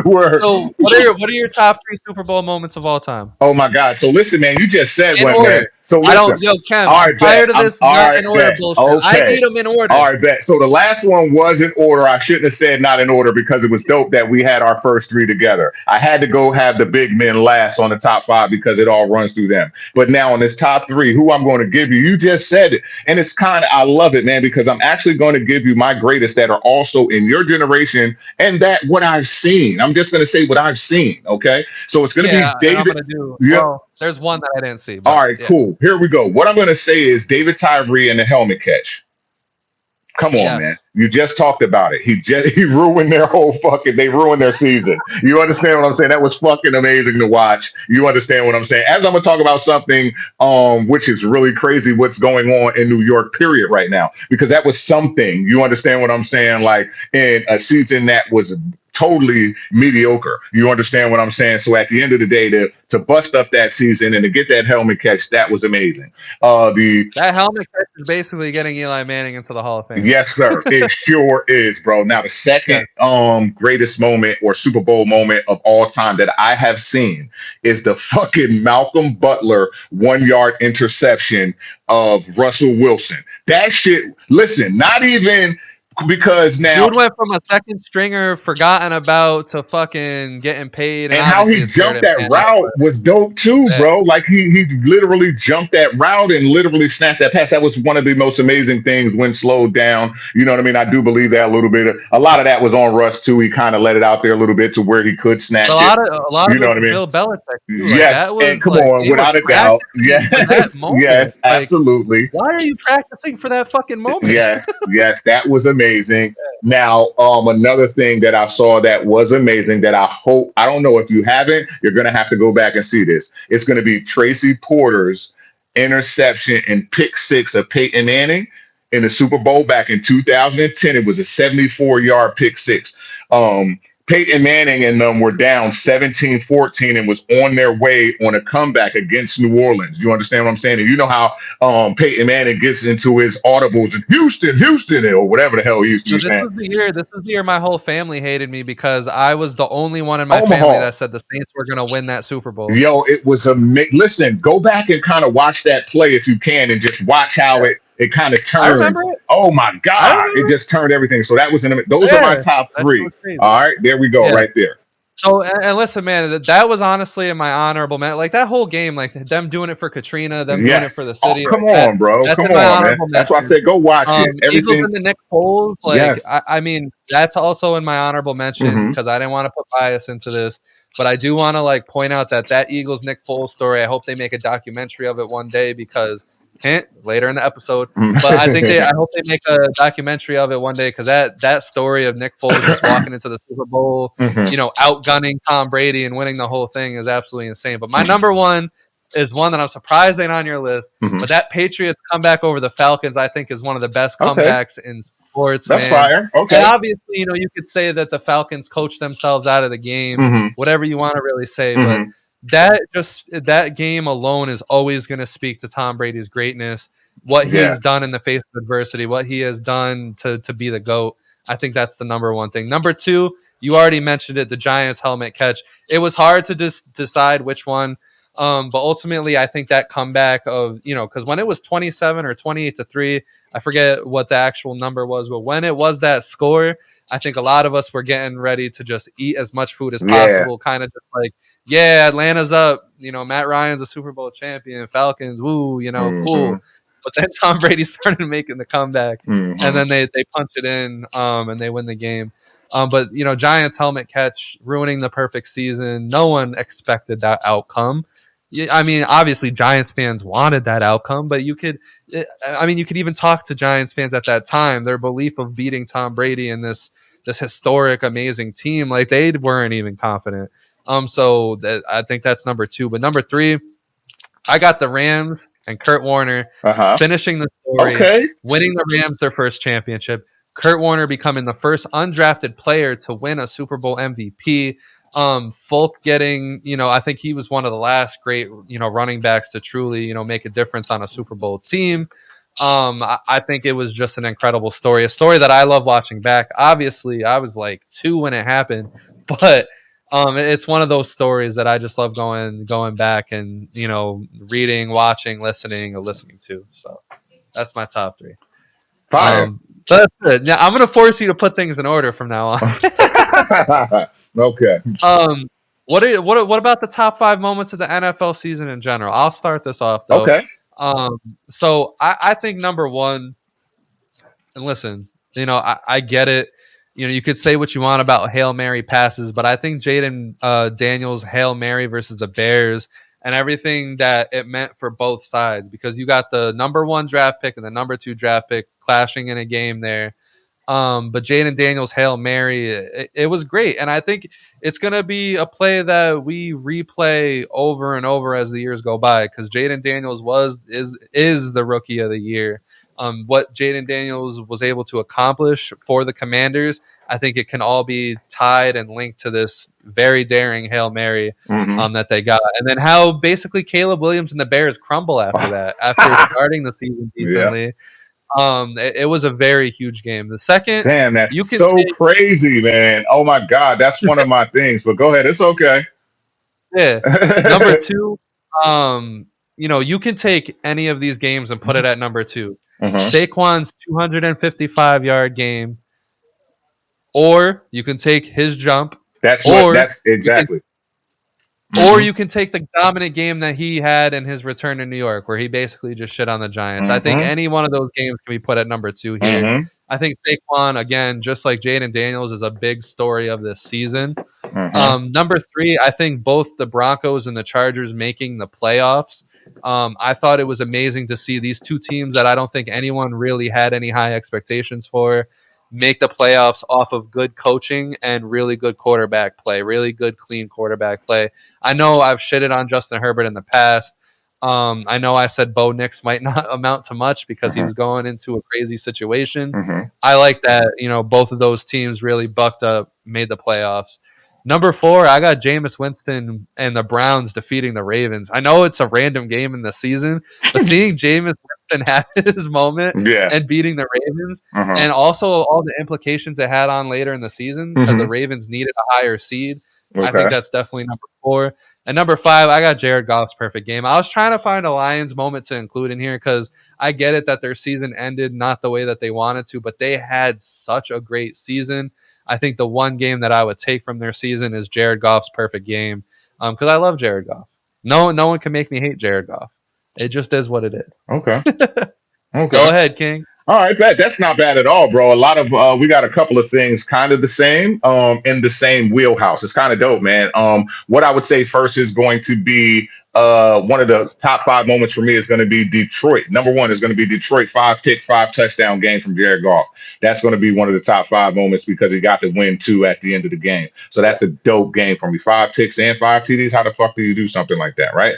Word. So what are your top three Super Bowl moments of all time? Oh my God. So listen, man, you just said In one, man. order. So I don't, listen. yo, Kem, All I'm right, bet. tired of I'm this all not right, in order bet. bullshit. I Okay. need them in order. All right, bet. So the last one was in order. I shouldn't have said not in order because it was dope that we had our first three together. I had to go have the big men last on the top five because it all runs through them. But now on this top three, who I'm going to give you, you just said it. And it's kind of, I love it, man, because I'm actually going to give you my greatest that are also in your generation and that what I've seen. I'm just going to say what I've seen. Okay. So it's going to be Yeah, and I'm David. gonna do Yep. well. There's one that I didn't see, All but right, yeah. cool. Here we go. What I'm going to say is David Tyree and the helmet catch. Come on, man. Yes. You just talked about it. He ruined their whole fucking they ruined their season. You understand what I'm saying? That was fucking amazing to watch. You understand what I'm saying? As I'm gonna talk about something which is really crazy what's going on in New York, period, right now. Because that was something, you understand what I'm saying? Like in a season that was totally mediocre. You understand what I'm saying? So at the end of the day, to bust up that season and to get that helmet catch, that was amazing. The That helmet catch is basically getting Eli Manning into the Hall of Fame. Yes, sir. It sure is, bro. Now, the Yeah. second greatest moment or Super Bowl moment of all time that I have seen is the fucking Malcolm Butler 1 yard interception of Russell Wilson. That shit, listen, not even because now Dude went from a second stringer, forgotten about, to fucking getting paid, and and how obviously he his career jumped didn't that pan out. route was dope too, But bro. Like he literally jumped that route and literally snapped that pass. That was one of the most amazing things when slowed down. You know what I mean? I do believe that a little bit. A lot of that was on Russ too. He kind of let it out there a little bit to where he could a snatch it. lot of a lot You of know it what I was mean? Bill Belichick too. Like Yes, that and was come like on, they were without a doubt. practicing for that Yes, moment. yes, Like, absolutely. why are you practicing for that fucking moment? Yes, yes, that was amazing. Now, another thing that I saw that was amazing that I hope, I don't know if you haven't, you're gonna have to go back and see this. It's gonna be Tracy Porter's interception and pick six of Peyton Manning in the Super Bowl back in 2010. It was a 74-yard pick six. Peyton Manning and them were down 17-14 and was on their way on a comeback against New Orleans. You understand what I'm saying? And you know how Peyton Manning gets into his audibles in Houston, Houston, or whatever the hell he used to So be saying. this was the year my whole family hated me because I was the only one in my family Omaha. that said the Saints were gonna win that Super Bowl. Yo, it was listen, go back and kind of watch that play if you can and just watch how Yeah. it kind of I remember turns. it. Oh my I God. It remember it. just turned everything. So that was those are Yeah. my top That shit three. was crazy. All right, there we go, Yeah. right there. So and listen, man, that was honestly in my honorable mention. Like that whole game, like them doing it for Katrina, them doing it for Yes. the Oh, city, come like that. on, bro. That's Come in my on, man. honorable That's why I mention. said go watch it. Eagles Everything. and the Nick Foles, like Yes. I mean, that's also in my honorable mention Hmm. because I didn't want to put bias into this, but I do want to like point out that Eagles Nick Foles story. I hope they make a documentary of it one day because hint later in the episode. But I hope they make a documentary of it one day because that story of Nick Foles just walking into the Super Bowl, Hmm. outgunning Tom Brady and winning the whole thing is absolutely insane. But my number one is one that I'm surprised ain't on your list. Hmm. But that Patriots comeback over the Falcons, I think, is one of the best Okay. comebacks in sports, That's man. fire. And Okay. obviously, you could say that the Falcons coached themselves out of the game, Hmm. whatever you want to really say. But Hmm. that game alone is always going to speak to Tom Brady's greatness, what Yeah. he's done in the face of adversity, what he has done to be the GOAT. I think that's the number one thing. Number two, you already mentioned it, the Giants helmet catch. It was hard to just decide which one. But ultimately, I think that comeback of, because when it was 27 or 28-3, I forget what the actual number was, but when it was that score, I think a lot of us were getting ready to just eat as much food as Yeah. possible, kind of just like, yeah, Atlanta's up, Matt Ryan's a Super Bowl champion, Falcons, woo, Hmm. cool. But then Tom Brady started making the comeback, and Hmm. then they punch it in, and they win the game. But Giants helmet catch ruining the perfect season. No one expected that outcome. I mean, obviously, Giants fans wanted that outcome, but you could even talk to Giants fans at that time. Their belief of beating Tom Brady and this historic, amazing team, like they weren't even confident. So I think that's number two. But number three, I got the Rams and Kurt Warner Uh-huh. finishing the story, Okay. winning the Rams their first championship. Kurt Warner becoming the first undrafted player to win a Super Bowl MVP. Folk getting, I think he was one of the last great, running backs to truly, make a difference on a Super Bowl team. I think it was just an incredible story, a story that I love watching back. Obviously, I was like 2 when it happened, but it's one of those stories that I just love going back and reading, watching, listening to. So that's my top three. Fire. But that's good. Now I'm gonna force you to put things in order from now on. Okay. um, what about the top 5 moments of the NFL season in general? I'll start this off though. Okay. So I think number one, and listen, I get it. You could say what you want about Hail Mary passes, but I think Jaden Daniels' Hail Mary versus the Bears and everything that it meant for both sides, because you got the number one draft pick and the number two draft pick clashing in a game there. But Jaden Daniels' Hail Mary, it was great. And I think it's going to be a play that we replay over and over as the years go by, because Jaden Daniels is the rookie of the year. What Jaden Daniels was able to accomplish for the Commanders, I think it can all be tied and linked to this very daring Hail Mary Hmm. that they got. And then how basically Caleb Williams and the Bears crumble after that, after starting the season Yeah. decently. It was a very huge game. The second, Damn, that's you can so take, crazy, man. Oh my God, that's one of my things. But go ahead, it's okay. yeah. Number two, you can take any of these games and put it at number two. Hmm. Saquon's 255-yard game or you can take his jump, or That's you can exactly. or Hmm. you can take the dominant game that he had in his return to New York, where he basically just shit on the Giants. I think Hmm. any one of those games can be put at number 2 here. Hmm. I think Saquon, again, just like Jaden Daniels, is a big story of this season. Hmm. Number 3, I think both the Broncos and the Chargers making the playoffs. I thought it was amazing to see these two teams that I don't think anyone really had any high expectations for make the playoffs off of good coaching and really good quarterback play, really good, clean quarterback play. I know I've shitted on Justin Herbert in the past. I know I said Bo Nix might not amount to much because he Hmm. was going into a crazy situation. Hmm. I like that, both of those teams really bucked up, made the playoffs. Number 4, I got Jameis Winston and the Browns defeating the Ravens. I know it's a random game in the season, but seeing Jameis Winston have his moment Yeah. and beating the Ravens, Uh-huh. and also all the implications it had on later in the season because the Hmm. Ravens needed a higher seed. I Okay. think that's definitely number 4. And number 5, I got Jared Goff's perfect game. I was trying to find a Lions moment to include in here because I get it that their season ended not the way that they wanted to, but they had such a great season. I think the one game that I would take from their season is Jared Goff's perfect game because I love Jared Goff. No one can make me hate Jared Goff. It just is what it is. Okay. Okay. Go ahead, King. All right, that's not bad at all, bro. A lot of we got a couple of things kind of the same, in the same wheelhouse. It's kind of dope, man. What I would say first is going to be one of the top 5 moments for me is going to be Detroit. Number 1 is going to be Detroit 5 pick, 5 touchdown game from Jared Goff. That's going to be one of the top 5 moments because he got the win too at the end of the game. So that's a dope game for me. 5 picks and 5 TDs. How the fuck do you do something like that, right?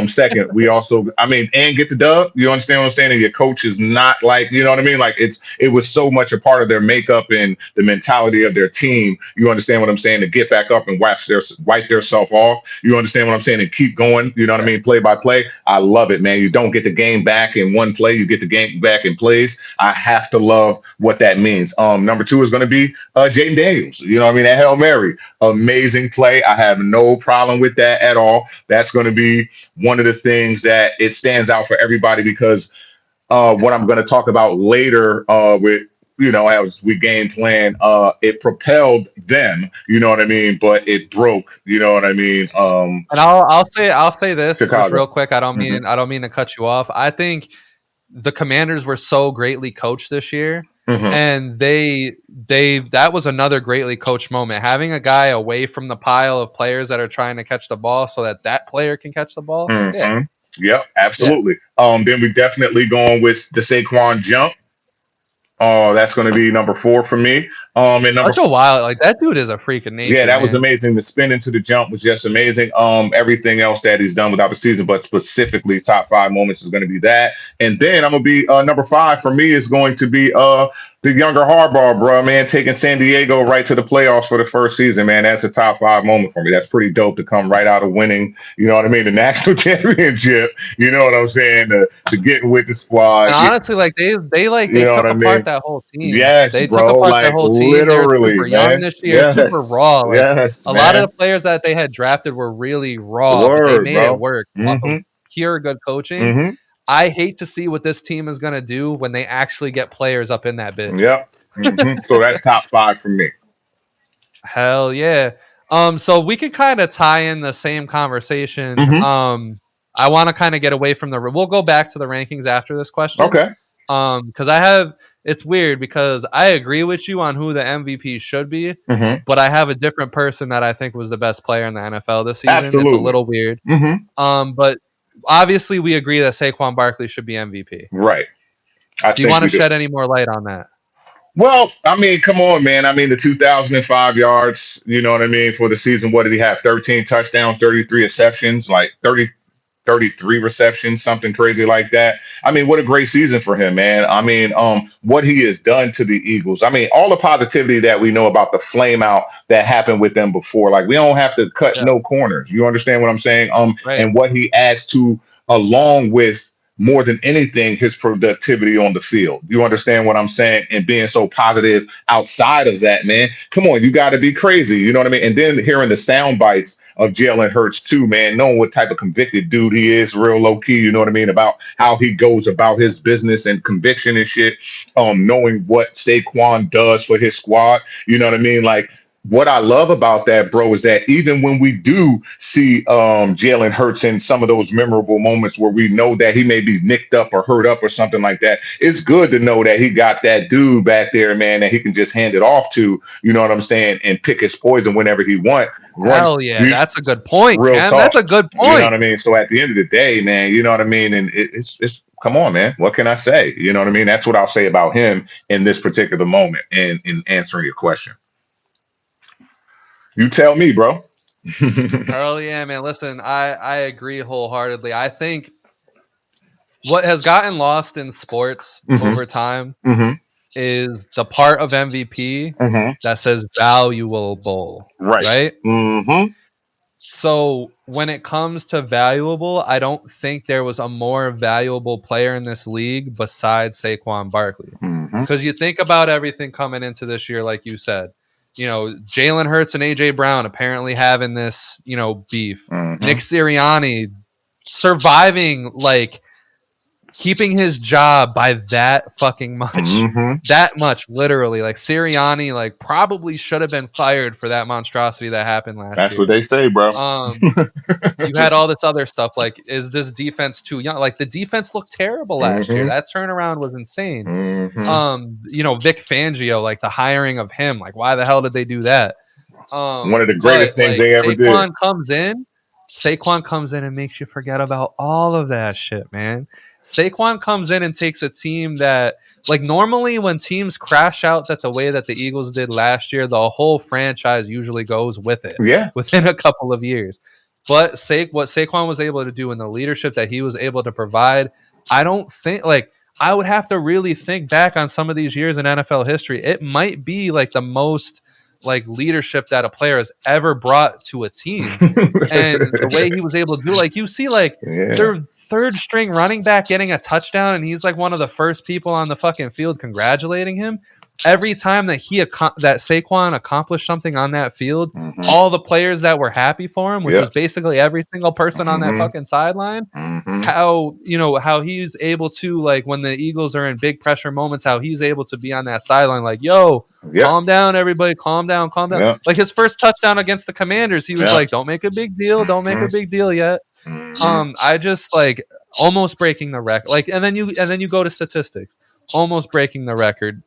Second, we also, I mean, and get the dub. You understand what I'm saying? And your coach is not like, you know what I mean? Like it was so much a part of their makeup and the mentality of their team. You understand what I'm saying? To get back up and wipe their self off. You understand what I'm saying? And keep going. You know what I mean? Play by play. I love it, man. You don't get the game back in one play. You get the game back in plays. I have to love what that means. Number 2 is going to be Jaden Daniels. You know what I mean? That Hail Mary, amazing play. I have no problem with that at all. That's going to be one of the things that it stands out for everybody because what I'm going to talk about later with as we game plan, it propelled them, you know what I mean, but it broke, you know what I mean. And I'll say this just Chicago. real quick. I don't Hmm. mean to cut you off. I think the Commanders were so greatly coached this year, Hmm. and they that was another greatly coached moment. Having a guy away from the pile of players that are trying to catch the ball, so that player can catch the ball. Yeah, Hmm. Yep, yeah. absolutely. Then we definitely going with the Saquon jump. That's going to be number 4 for me. And number Such a wild, like that dude is a freak of Yeah, nature, that was man. amazing. The spin into the jump was just amazing. Everything else that he's done without the season, but specifically top 5 moments is going to be that. And then I'm gonna be number 5 for me is going to be the younger Harbaugh, bro, man, taking San Diego right to the playoffs for the first season, man. That's a top 5 moment for me. That's pretty dope to come right out of winning, you know what I mean, the national championship. You know what I'm saying? To getting with the And squad, honestly, like you they know what took I apart mean? that whole team. Yes, They took bro. apart that Like whole team. They're literally, super young man. this year, super Yes, raw. Like yes, a lot of man. the players that they had drafted were really raw, but they Word, made it bro. work off of Hmm. pure good coaching. Hmm. I hate to see what this team is gonna do when they actually get players up in that bitch. Yep. So that's top 5 for me. Hell yeah. So we could kind of tie in the same conversation. Hmm. I want to kind of get away from we'll go back to the rankings after this question. Okay. Because I have it's weird because I agree with you on who the MVP should be, Hmm. but I have a different person that I think was the best player in the NFL this season. It's a Absolutely. little weird. Hmm. But obviously we agree that Saquon Barkley should be MVP. Right. I Do you think want to we do. shed any more light on that? Well, I mean, come on, man. I mean, the 2005 yards, you know what I mean, for the season. What did he have? 13 touchdowns, 33 receptions, like 33 receptions, something crazy like that. I mean, what a great season for him, man. I mean, what he has done to the Eagles. I mean, all the positivity that we know about the flame out that happened with them before. Like, we don't have to cut Yeah, no corners. You understand what I'm saying? right. And what he adds to along with more than anything his productivity on the field. You understand what I'm saying? And being so positive outside of that, man. Come on, you got to be crazy. You know what I mean? And then hearing the sound bites of Jalen Hurts too, man, knowing what type of convicted dude he is, real low key. You know what I mean? About how he goes about his business and conviction and shit. Knowing what Saquon does for his squad. You know what I mean? Like, what I love about that, bro, is that even when we do see Jalen Hurts in some of those memorable moments where we know that he may be nicked up or hurt up or something like that, it's good to know that he got that dude back there, man, that he can just hand it off to, you know what I'm saying, and pick his poison whenever he want. Hell yeah, that's a good point, Real Ken. talk. That's a good You know point. what I mean? So at the end of the day, man, you know what I mean? And it's come on, man. What can I say? You know what I mean? That's what I'll say about him in this particular moment and in answering your question. You tell me, bro. Hell yeah, man. Listen, I agree wholeheartedly. I think what has gotten lost in sports hmm over time hmm is the part of MVP hmm that says valuable, Right. right? hmm So when it comes to valuable, I don't think there was a more valuable player in this league besides Saquon Barkley. hmm Because you think about everything coming into this year, like you said, you know, Jalen Hurts and AJ Brown apparently having this, you know, beef. Nick hmm Sirianni surviving, like keeping his job by that fucking much. hmm That much, literally. Like Sirianni, like probably should have been fired for that monstrosity that happened last That's what year. they say, bro. You had all this other stuff. Like, is this defense too young? Like, the defense looked terrible last year. hmm That turnaround was insane. hmm You know, Vic Fangio, like the hiring of him, like why the hell did they do that? One of the But greatest things like they ever did. Saquon comes in and makes you forget about all of that shit, man. Saquon comes in and takes a team that, like, normally when teams crash out that the way that the Eagles did last year, the whole franchise usually goes with it Yeah. within a couple of years. But what Saquon was able to do and the leadership that he was able to provide, I don't think, like, I would have to really think back on some of these years in NFL history. It might be like the most like leadership that a player has ever brought to a team. And the way he was able to do, like, you see, like, Yeah. their third string running back getting a touchdown, and he's like one of the first people on the fucking field congratulating him. Every time that that Saquon accomplished something on that field, hmm all the players that were happy for him, which Yep. was basically every single person on that hmm fucking sideline, hmm how he's able to, like, when the Eagles are in big pressure moments, how he's able to be on that sideline, like, yo, Yep. calm down, everybody, calm down, calm down. Yep. Like his first touchdown against the Commanders, he was Yep. like, don't make a big deal, don't make a big deal yet. hmm I just like almost breaking the record. Like, and then you go to statistics, almost breaking the record.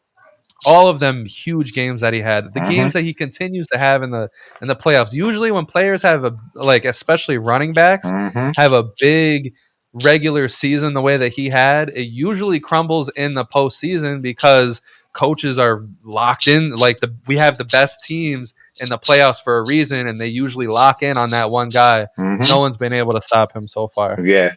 All of them huge games that he had. The hmm games that he continues to have in the playoffs. Usually when players have a, like, especially running backs hmm have a big regular season the way that he had, it usually crumbles in the postseason because coaches are locked in. Like, we have the best teams in the playoffs for a reason, and they usually lock in on that one guy. hmm No one's been able to stop him so far. Yeah.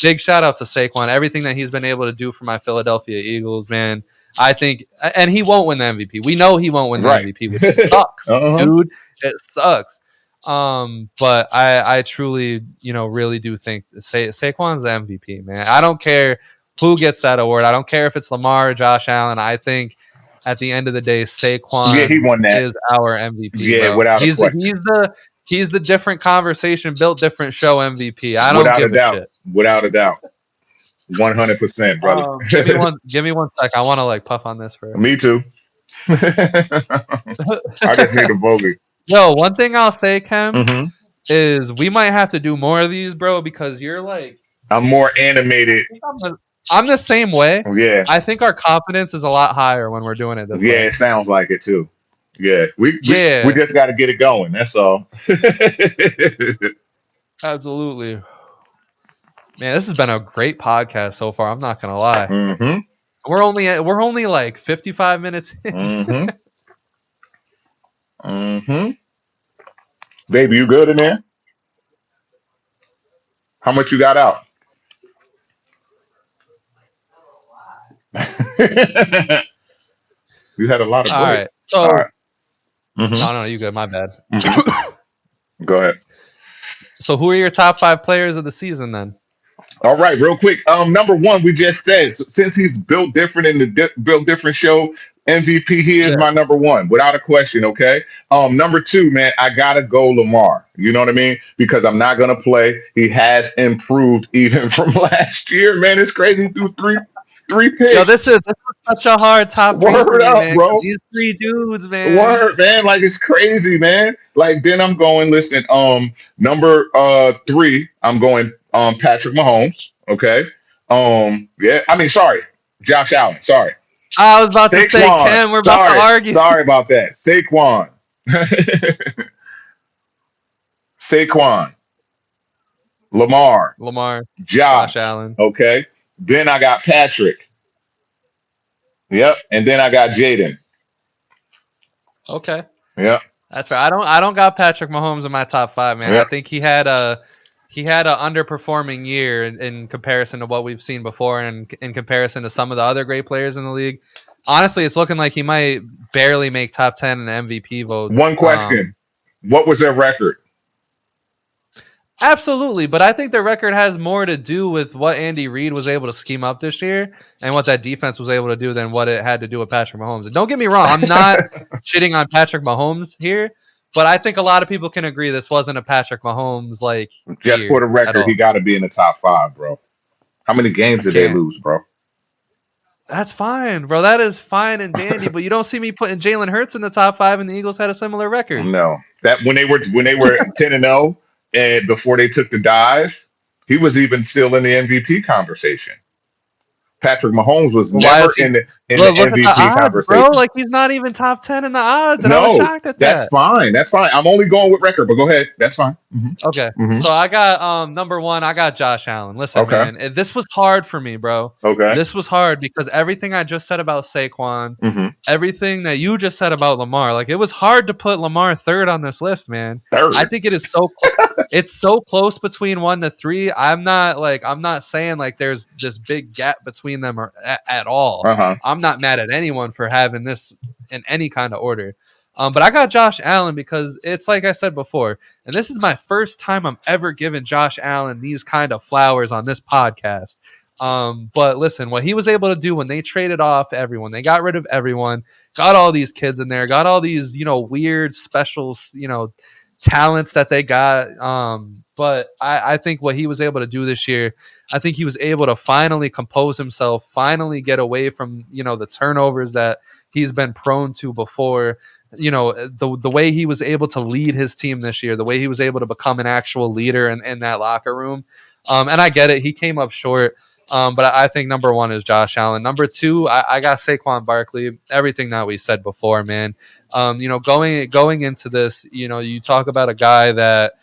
Big shout out to Saquon. Everything that he's been able to do for my Philadelphia Eagles, man. I think, and he won't win the MVP. We know he won't win the Right. MVP, which sucks, uh-huh. dude. It sucks. But I truly, really do think Saquon's the MVP, man. I don't care who gets that award. I don't care if it's Lamar or Josh Allen. I think at the end of the day, Yeah, he Saquon won that. is our MVP, Yeah, bro. without a He's question. the different conversation, built different show MVP. I don't Without a give a doubt. shit. Without a doubt. 100%, brother. Give me one sec. I want to like puff on this for. Me too. I just need a bogey. Yo, one thing I'll say, Kem, hmm is we might have to do more of these, bro, because you're like, I'm more animated. I'm the same way. Yeah. I think our confidence is a lot higher when we're doing it this Yeah, way. it sounds like it too. Yeah. We Yeah, just got to get it going. That's all. absolutely. Man, this has been a great podcast so far. I'm not gonna lie. hmm We're only like 55 minutes in. hmm Baby, you good in there? How much you got out? You had a lot of All right. bullets. So All right. hmm no, you good. My bad. hmm Go ahead. So who are your top 5 players of the season then? All right, real quick. Number one, we just said since he's built different in the built different show, MVP. He is Yeah. my number one without a question. Okay. Number two, man, I gotta go Lamar. You know what I mean? Because I'm not gonna play. He has improved even from last year. Man, it's crazy. He threw three Yo, picks. this was such a hard top three for Word me, up, man. 'Cause bro. these three dudes, man. Word, man. Like it's crazy, man. Like then I'm going, listen, number three, I'm going Patrick Mahomes. Okay. Yeah, I mean, sorry, Josh Allen. Sorry. I was about to say, Saquon. Ken, we're about to Sorry. argue. Sorry about that. Saquon. Saquon. Lamar. Lamar, Josh Josh. Allen. Okay. Then I got Patrick. Yep. And then I got Jaden. Okay. Yep. That's right. I don't got Patrick Mahomes in my top five, man. I Yep. think he had a underperforming year in comparison to what we've seen before, and in comparison to some of the other great players in the league. Honestly, it's looking like he might barely make top 10 in MVP votes. One question. What was their record? Absolutely, but I think the record has more to do with what Andy Reid was able to scheme up this year and what that defense was able to do than what it had to do with Patrick Mahomes. And don't get me wrong, I'm not shitting on Patrick Mahomes here, but I think a lot of people can agree this wasn't a Patrick Mahomes like Just for the year at record, he all. got to be in the top five, bro. How many I games did they can't. lose, bro? That's fine, bro. That is fine and dandy, but you don't see me putting Jalen Hurts in the top five, and the Eagles had a similar record. No, that when they were 10-0 and before they took the dive, he was even still in the MVP conversation. Patrick Mahomes was Well, why never is he? in the Look at the MVP odds, bro. conversation. Like he's not even top 10 in the odds, and I was No, shocked at that's that. fine. That's fine. I'm only going with record, but go ahead. That's fine. Okay, Hmm. so I got number one. I got Josh Allen. Listen, Okay. man, this was hard for me, bro. Okay. This was hard because everything I just said about Saquon, Hmm. everything that you just said about Lamar, like it was hard to put Lamar third on this list, man. I Third. think it is it's so close between 1 to 3. I'm not saying like there's this big gap between them or at all. Uh-huh. I'm not mad at anyone for having this in any kind of order. But I got Josh Allen because it's like I said before, and this is my first time I'm ever giving Josh Allen these kind of flowers on this podcast. But listen, what he was able to do when they traded off everyone, they got rid of everyone, got all these kids in there, got all these, weird special, talents that they got. But I think what he was able to do this year, I think he was able to finally compose himself, finally get away from, the turnovers that he's been prone to before. The way he was able to lead his team this year, the way he was able to become an actual leader in that locker room. And I get it. He came up short. But I think number one is Josh Allen. Number two, I got Saquon Barkley. Everything that we said before, man. Going into this, you talk about a guy that,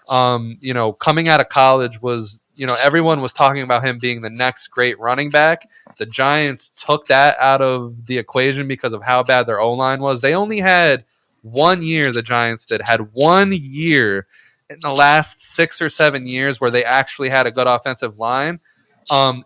coming out of college was, everyone was talking about him being the next great running back. The Giants took that out of the equation because of how bad their O-line was. They only had 1 year, the Giants had 1 year in the last 6 or 7 years where they actually had a good offensive line.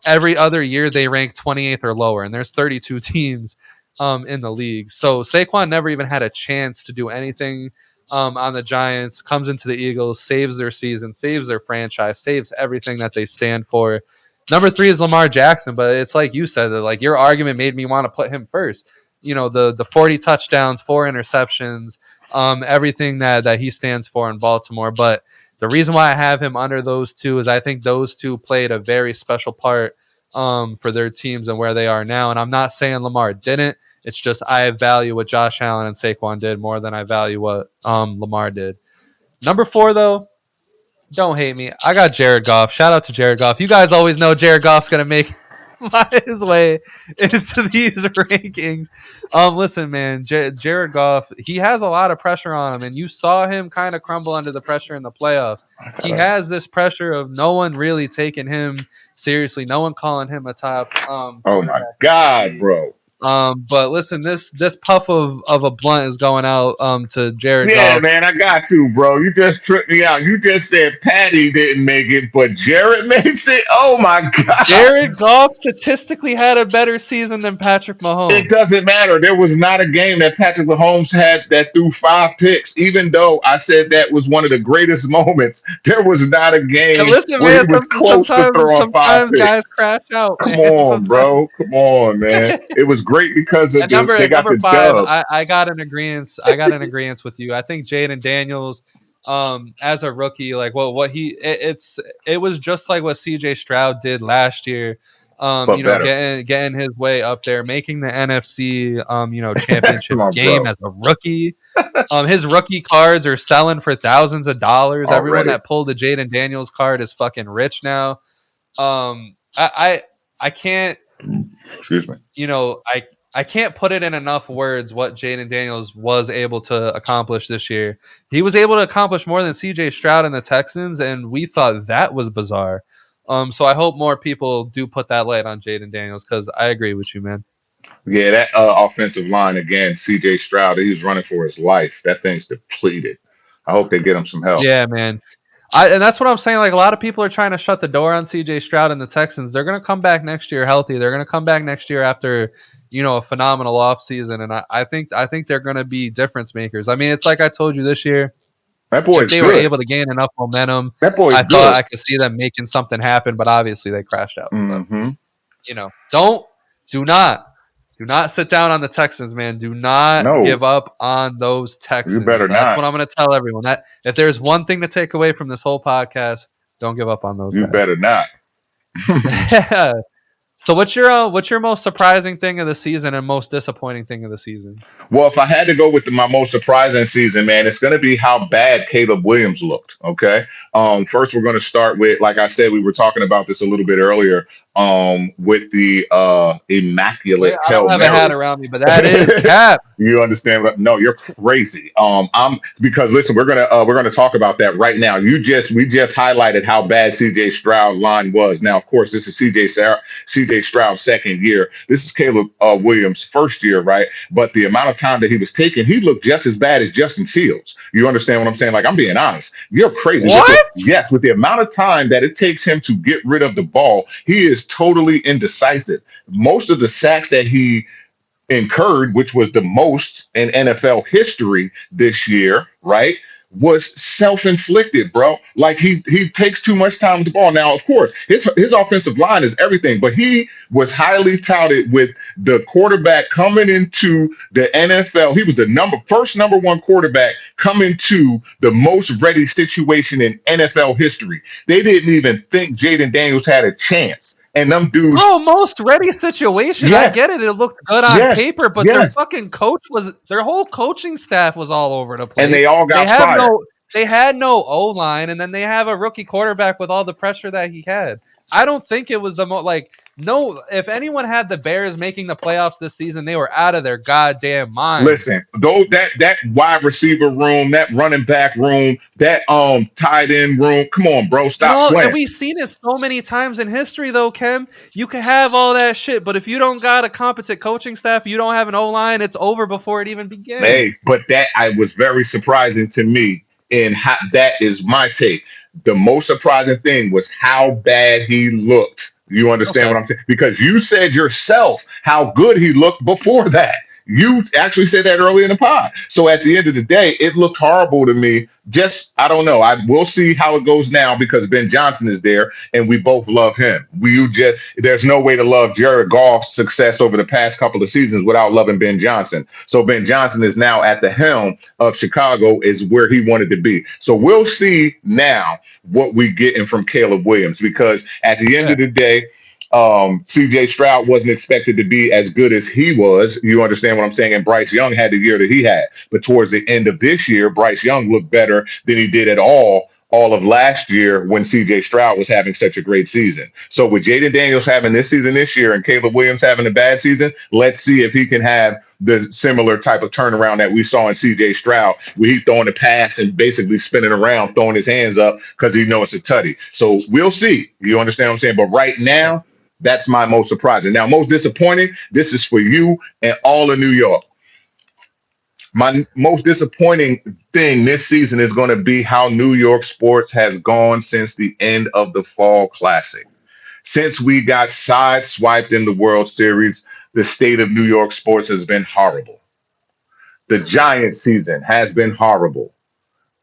Every other year they rank 28th or lower, and there's 32 teams in the league. So Saquon never even had a chance to do anything on the Giants. Comes into the Eagles, saves their season, saves their franchise, saves everything that they stand for. Number three is Lamar Jackson, but it's like you said, that like your argument made me want to put him first. The 40 touchdowns, 4 interceptions, everything that he stands for in Baltimore. But the reason why I have him under those two is I think those two played a very special part for their teams and where they are now. And I'm not saying Lamar didn't. It's just I value what Josh Allen and Saquon did more than I value what Lamar did. Number 4, though, don't hate me. I got Jared Goff. Shout out to Jared Goff. You guys always know Jared Goff's going to make his way into these rankings. Listen, man, Jared Goff, he has a lot of pressure on him, and you saw him kind of crumble under the pressure in the playoffs. He has this pressure of no one really taking him seriously, no one calling him a top Oh my quarterback in the God, league. bro. But listen, this puff of a blunt is going out to Jared Yeah, Goff. man, I got to, bro. You just tripped me out. You just said Patty didn't make it, but Jared makes it. Oh my God. Jared Goff statistically had a better season than Patrick It Mahomes. doesn't matter. There was not a game that Patrick Mahomes had that threw 5 picks. Even though I said that was one of the greatest moments, there was not a And game listen, where he man, was close to throwing five sometimes picks. guys crash out, Come man. on, Sometimes. bro. Come on, man. It was great because of they At got number the five, dub. I got an agreement. I got an agreement with you. I think Jaden Daniels, as a rookie, like what it was just like what CJ Stroud did last year. But better. Getting his way up there, making the NFC That's championship my game bro. as a rookie. His rookie cards are selling for thousands of dollars. Everyone Already. that pulled a Jaden Daniels card is fucking rich now. I can't, Excuse me. I can't put it in enough words what Jaden Daniels was able to accomplish this year. He was able to accomplish more than CJ Stroud and the Texans, and we thought that was bizarre. So I hope more people do put that light on Jaden Daniels because I agree with you, man. Yeah, that offensive line again, CJ Stroud, he was running for his life. That thing's depleted. I hope they get him some help. Yeah, man. And that's what I'm saying. Like a lot of people are trying to shut the door on CJ Stroud and the Texans. They're going to come back next year healthy. They're going to come back next year after a phenomenal offseason. And I think they're going to be difference makers. I mean, it's like I told you this year. That If boy's they were good. able to gain enough momentum, That boy's I thought good. I could see them making something happen. But obviously, they crashed out. But Mm-hmm. don't do not sit down on the Texans, man. Do not No, give up on those you Texans. better That's not. what I'm going to tell everyone. That if there's one thing to take away from this whole podcast, don't give up on those You guys. better not. So what's your most surprising thing of the season and most disappointing thing of the season? Well, if I had to go with my most surprising season, man, it's going to be how bad Caleb Williams looked. Okay. First, we're going to start with, like I said, we were talking about this a little bit earlier. With the Wait, immaculate I Hail don't have a hat Mary. around me, but that is cap. You understand what? No, you're crazy. I'm because listen, we're gonna talk about that right now. We just highlighted how bad CJ Stroud line was. Now, of course, this is CJ Stroud's second year. This is Caleb Williams' first year, right? But the amount of time that he was taking, he looked just as bad as Justin Fields. You understand what I'm saying? Like, I'm being honest. You're crazy What? with the amount of time that it takes him to get rid of the ball. He is totally indecisive. Most of the sacks that he incurred, which was the most in NFL history this year, right? Was self-inflicted, bro. Like he takes too much time with the ball. Now, of course, his offensive line is everything, but he was highly touted with the quarterback coming into the NFL. He was the first number one quarterback coming to the most ready situation in NFL history. They didn't even think Jaden Daniels had a chance. And them dudes, Bro, most ready situation. I get yes, it. It looked good on yes, paper, but yes. their whole coaching staff was all over the And they place. all got fired. They had no O line, and then they have a rookie quarterback with all the pressure that he had. I don't think it was the most no. If anyone had the Bears making the playoffs this season, they were out of their goddamn mind. Listen, though that wide receiver room, that running back room, that tight end room. Come on, bro, stop And playing. we've seen it so many times in history, though, Kim. You can have all that shit, but if you don't got a competent coaching staff, you don't have an O line, it's over before it even Hey, begins. but that I was very surprising to me, and that is my take. The most surprising thing was how bad he looked. You understand Okay. what I'm saying? Because you said yourself how good he looked before that. You actually said that earlier in the pod. So at the end of the day, it looked horrible to me. Just I don't know. I will see how it goes now because Ben Johnson is there and we both love him. There's no way to love Jared Goff's success over the past couple of seasons without loving Ben Johnson. So Ben Johnson is now at the helm of Chicago, is where he wanted to be. So we'll see now what we getting from Caleb Williams because at the end Yeah. of the day, CJ Stroud wasn't expected to be as good as he was. You understand what I'm saying? And Bryce Young had the year that he had. But towards the end of this year, Bryce Young looked better than he did at all of last year when CJ Stroud was having such a great season. So with Jaden Daniels having this season this year and Caleb Williams having a bad season, let's see if he can have the similar type of turnaround that we saw in CJ Stroud, where he throwing the pass and basically spinning around, throwing his hands up because he knows it's a tutty. So we'll see. You understand what I'm saying? But right now, That's my most surprising. Now, most disappointing, this is for you and all of New York. My most disappointing thing this season is going to be how New York sports has gone since the end of the Fall Classic. Since we got sideswiped in the World Series, the state of New York sports has been horrible. The Giants season has been horrible.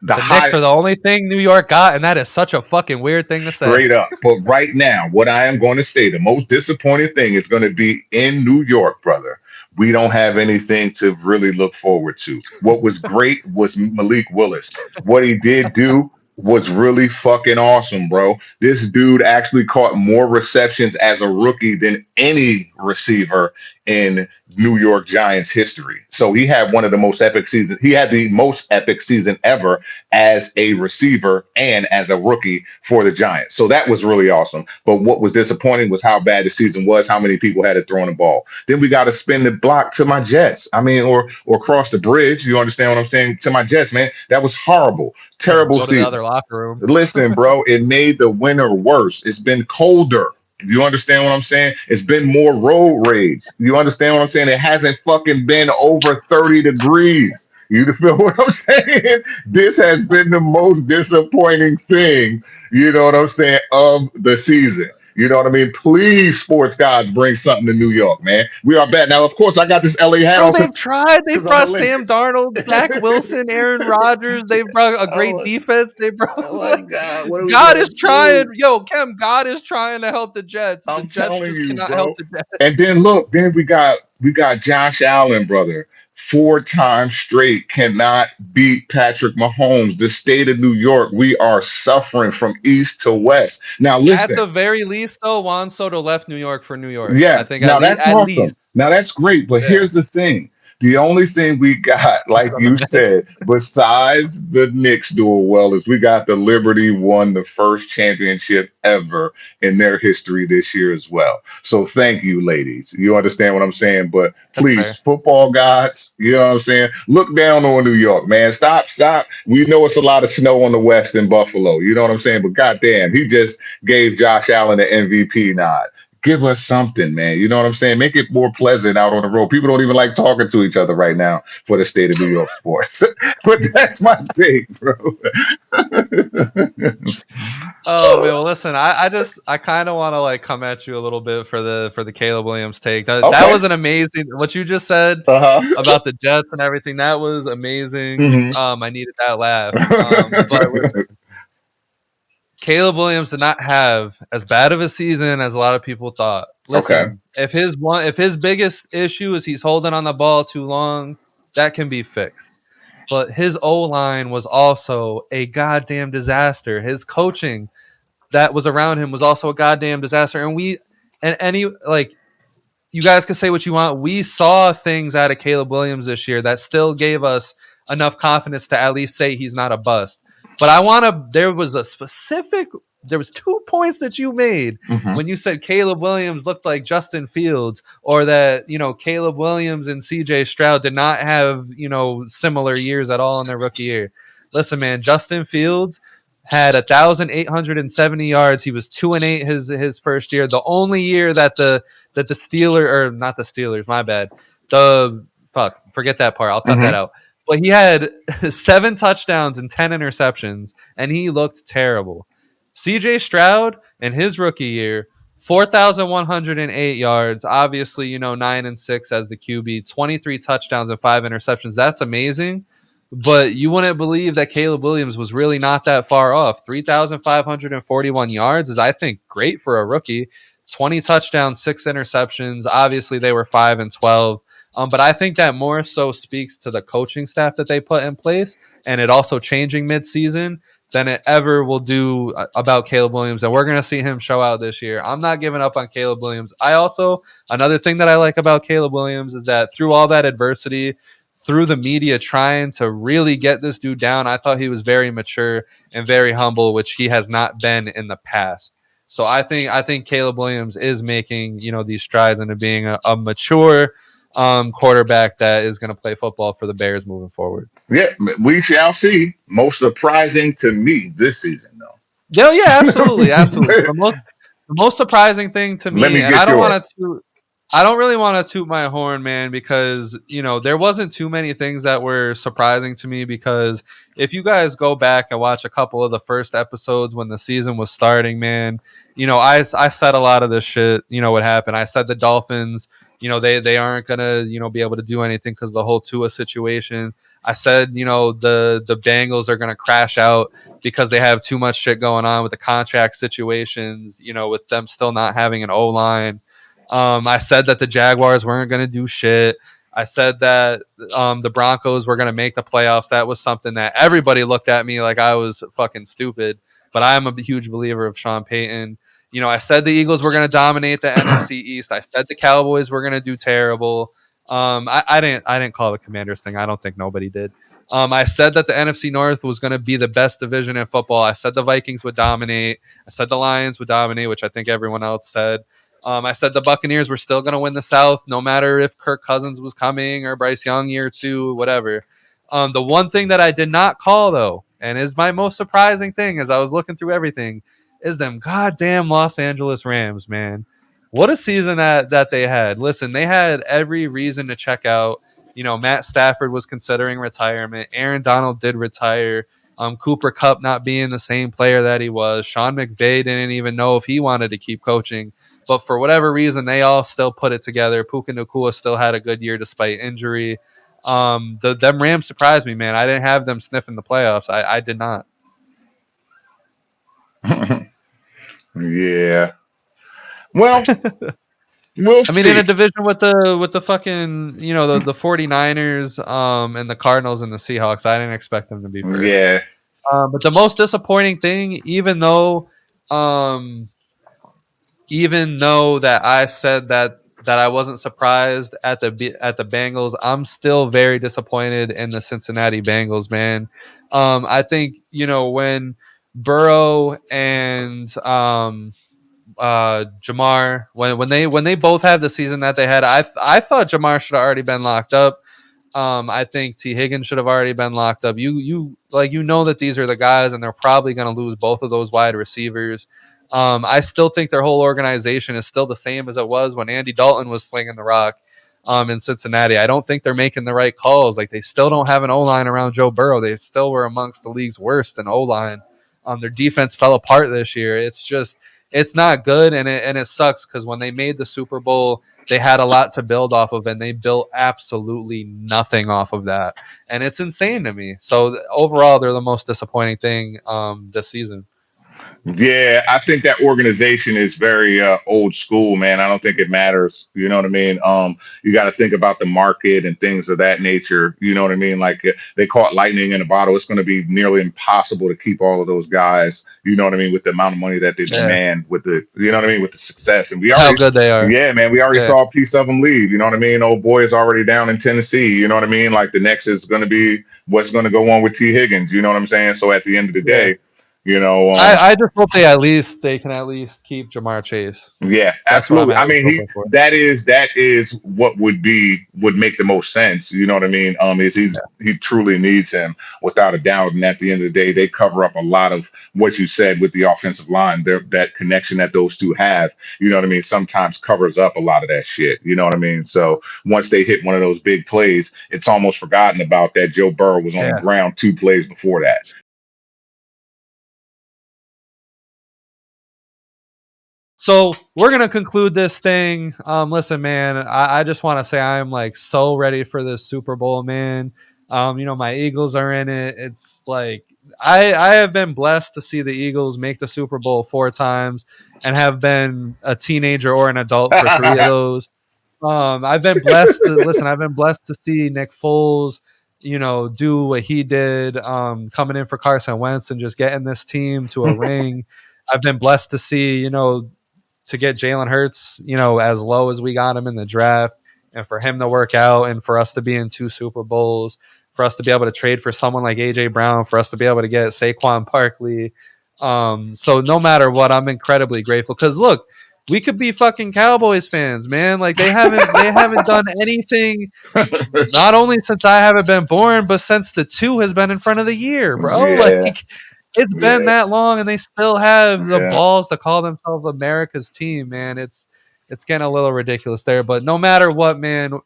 The The Knicks high are the only thing New York got, and that is such a fucking weird thing to say. straight up. But right now, what I am going to say, the most disappointing thing is going to be in New York, brother. We don't have anything to really look forward to. What was great was Malik Willis. What he did do was really fucking awesome, bro. This dude actually caught more receptions as a rookie than any receiver in New York Giants history. So he had one of the most epic seasons. He had the most epic season ever as a receiver and as a rookie for the Giants. So that was really awesome. But what was disappointing was how bad the season was, how many people had to throw in the ball. Then we got to spin the block to my Jets. I mean, or cross the bridge. You understand what I'm saying? To my Jets, man. That was horrible. Terrible Go to the season. other locker room. Listen, bro, it made the winter worse. It's been colder. You understand what I'm saying? It's been more road rage. You understand what I'm saying? It hasn't fucking been over 30 degrees. You feel what I'm saying? This has been the most disappointing thing, you know what I'm saying, of the season. You know what I mean? Please, sports guys, bring something to New York, man. We are bad. Now, of course, I got this LA hat Bro, on they've tried. They've because I'm a brought Laker. Sam Darnold, Zach Wilson, Aaron Rodgers. They've brought a great oh, defense. They brought. oh my God, what are we God going is to trying. do? Yo, Kim, God is trying to help the Jets. The I'm Jets telling just you, cannot help bro. the Jets. And then look, then we got Josh Allen, brother. 4 times straight cannot beat Patrick Mahomes. The state of New York, we are suffering from east to west. Now At listen, the very least, though, Juan Soto left New York for New York. I yes, think now that's at awesome. least. Now that's great, but Yeah. here's the thing. The only thing we got, He's like on the you Knicks. said, besides the Knicks doing well, is we got the Liberty won the first championship ever in their history this year as well. So thank you, ladies. You understand what I'm saying? But That's please, fair. football gods, you know what I'm saying? Look down on New York, man. Stop, stop. We know it's a lot of snow on the west in Buffalo. You know what I'm saying? But goddamn, he just gave Josh Allen the MVP nod. Give us something, man. You know what I'm saying? Make it more pleasant out on the road. People don't even like talking to each other right now for the state of New York sports. But that's my take, bro. Oh man, well listen, I kind of want to like come at you a little bit for the Caleb Williams take. That Okay. was an amazing what you just said Uh-huh. about the Jets and everything. That was amazing. hmm I needed that laugh. But listen, Caleb Williams did not have as bad of a season as a lot of people thought. okay. Listen, if his biggest issue is he's holding on the ball too long, that can be fixed. But his O line was also a goddamn disaster. His coaching that was around him was also a goddamn disaster. And any like you guys can say what you want. We saw things out of Caleb Williams this year that still gave us enough confidence to at least say he's not a bust. But I want to. There was 2 points that you made hmm when you said Caleb Williams looked like Justin Fields, or that Caleb Williams and C.J. Stroud did not have similar years at all in their rookie year. Listen, man, Justin Fields had 1,870 yards. He was 2-8 his first year. The only year that the Steelers, or not the Steelers, my bad. Forget that part. I'll cut hmm that out. But he had 7 touchdowns and 10 interceptions, and he looked terrible. CJ Stroud in his rookie year, 4,108 yards. Obviously, 9-6 as the QB, 23 touchdowns and 5 interceptions. That's amazing. But you wouldn't believe that Caleb Williams was really not that far off. 3,541 yards is, I think, great for a rookie. 20 touchdowns, 6 interceptions. Obviously, they were 5 and 12. But I think that more so speaks to the coaching staff that they put in place, and it also changing midseason than it ever will do about Caleb Williams. And we're going to see him show out this year. I'm not giving up on Caleb Williams. Another thing that I like about Caleb Williams is that through all that adversity, through the media trying to really get this dude down, I thought he was very mature and very humble, which he has not been in the past. So I think Caleb Williams is making these strides into being a mature quarterback that is going to play football for the Bears moving forward. Yeah, we shall see. Most surprising to me this season, Yeah, yeah, absolutely, absolutely. though. The most surprising thing to Let me, me and get yours. I don't really want to toot my horn, man, because there wasn't too many things that were surprising to me. Because if you guys go back and watch a couple of the first episodes when the season was starting, man, I said a lot of this shit. What happened? I said the Dolphins, they aren't gonna be able to do anything because the whole Tua situation. I said the Bengals are gonna crash out because they have too much shit going on with the contract situations, with them still not having an O line. I said that the Jaguars weren't going to do shit. I said that the Broncos were going to make the playoffs. That was something that everybody looked at me like I was fucking stupid. But I am a huge believer of Sean Payton. I said the Eagles were going to dominate the NFC East. I said the Cowboys were going to do terrible. I didn't call the Commanders thing. I don't think nobody did. I said that the NFC North was going to be the best division in football. I said the Vikings would dominate. I said the Lions would dominate, which I think everyone else said. I said the Buccaneers were still going to win the South, no matter if Kirk Cousins was coming or Bryce Young year two, whatever. The one thing that I did not call, though, and is my most surprising thing as I was looking through everything, is them goddamn Los Angeles Rams, man. What a season that they had. Listen, they had every reason to check out. Matt Stafford was considering retirement. Aaron Donald did retire. Cooper Kupp not being the same player that he was. Sean McVay didn't even know if he wanted to keep coaching. But for whatever reason, they all still put it together. Puka Nacua still had a good year despite injury. Them Rams surprised me, man. I didn't have them sniffing the playoffs. I did not. Yeah. Well, we'll I mean, in see. a division with the fucking the 49ers and the Cardinals and the Seahawks, I didn't expect them to be first. Yeah. But the most disappointing thing, um, even though that I said that I wasn't surprised at the Bengals, I'm still very disappointed in the Cincinnati Bengals, man. I think when Burrow and Jamar, when they both had the season that they had, I thought Jamar should have already been locked up. I think T. Higgins should have already been locked up. You know that these are the guys, and they're probably going to lose both of those wide receivers. I still think their whole organization is still the same as it was when Andy Dalton was slinging the rock in Cincinnati. I don't think they're making the right calls. Like, they still don't have an O line around Joe Burrow. They still were amongst the league's worst in O line. Their defense fell apart this year. It's not good, and it sucks because when they made the Super Bowl, they had a lot to build off of, and they built absolutely nothing off of that, and it's insane to me. So overall, they're the most disappointing thing this season. Yeah, I think that organization is very old school, man. I don't think it matters. You know what I mean? You got to think about the market and things of that nature. You know what I mean? Like they caught lightning in a bottle. It's going to be nearly impossible to keep all of those guys. You know what I mean? With the amount of money that they Yeah, demand, with the you know what I mean, with the success, and we how already, good they are. yeah, man, we already Yeah, saw a piece of them leave. You know what I mean? Old boy is already down in Tennessee. You know what I mean? Like the next is going to be what's going to go on with T. Higgins. You know what I'm saying? So at the end of the yeah. day. You know, I just hope they can at least keep Jamar Chase. yeah, That's what I'm absolutely. at I least mean, he hoping for. that is what would make the most sense. You know what I mean? Is he truly needs him without a doubt. And at the end of the day, they cover up a lot of what you said with the offensive line. That connection that those two have. You know what I mean? Sometimes covers up a lot of that shit. You know what I mean? So once they hit one of those big plays, it's almost forgotten about that Joe Burrow was on the Yeah. ground 2 plays before that. So we're gonna conclude this thing. Listen, man, I just want to say I am like so ready for this Super Bowl, man. My Eagles are in it. It's like I have been blessed to see the Eagles make the Super Bowl 4 times and have been a teenager or an adult for 3 of those. I've been blessed to listen. I've been blessed to see Nick Foles, do what he did, coming in for Carson Wentz and just getting this team to a ring. I've been blessed to see, to get Jalen Hurts, as low as we got him in the draft, and for him to work out, and for us to be in 2 Super Bowls, for us to be able to trade for someone like AJ Brown, for us to be able to get Saquon Barkley. So no matter what, I'm incredibly grateful because look, we could be fucking Cowboys fans, man. Like they haven't done anything. Not only since I haven't been born, but since the two has been in front of the year, bro. Yeah. Like It's been Yeah, that long, and they still have the yeah. balls to call themselves America's team, man. It's getting a little ridiculous there. But no matter what, man,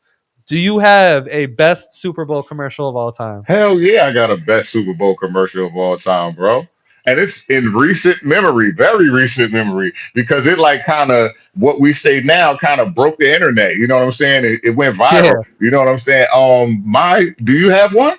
do you have a best Super Bowl commercial of all time? Hell yeah, I got a best Super Bowl commercial of all time, bro. And it's in recent memory, very recent memory, because it like kind of what we say now kind of broke the internet. You know what I'm saying? It went Yeah, viral. You know what I'm saying? Do you have one?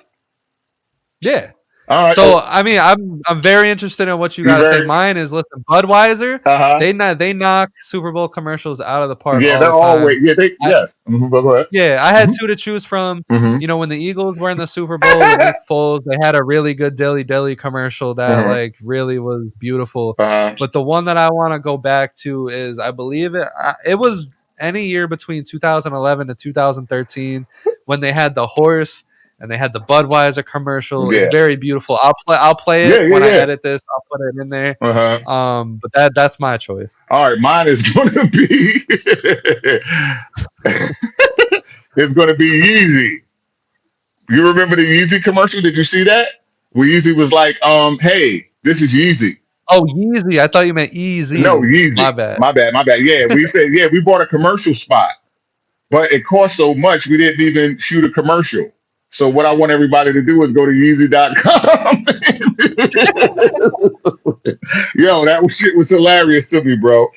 yeah. All right. So Oh, I mean, I'm very interested in what you you got to say. very Mine is listen, Budweiser. uh-huh. They knock Super Bowl commercials out of the park Yeah, all they're the always time. they I, yes. Go ahead. Yeah, I had Hmm. two to choose from. Hmm. You know, when the Eagles were in the Super Bowl with Nick Foles, they had a really good Dilly Dilly commercial that Hmm. like really was beautiful. Uh, But the one that I want to go back to is I believe it was any year between 2011 to 2013 when they had the horse and they had the Budweiser commercial. It's yeah. very beautiful. I'll play Yeah, it yeah, when I yeah. edit this. I'll put it in there. Uh-huh. But that's my choice. All right, mine is gonna be it's gonna be Yeezy. You remember the Yeezy commercial? Did you see that? Where Yeezy was like, hey, this is Yeezy. Oh, Yeezy. I thought you meant No, Easy. My Yeezy. bad. My bad, my bad. Yeah, we said, yeah, we bought a commercial spot, but it cost so much we didn't even shoot a commercial. So what I want everybody to do is go to Yeezy.com. Yo, that shit was hilarious to me, bro.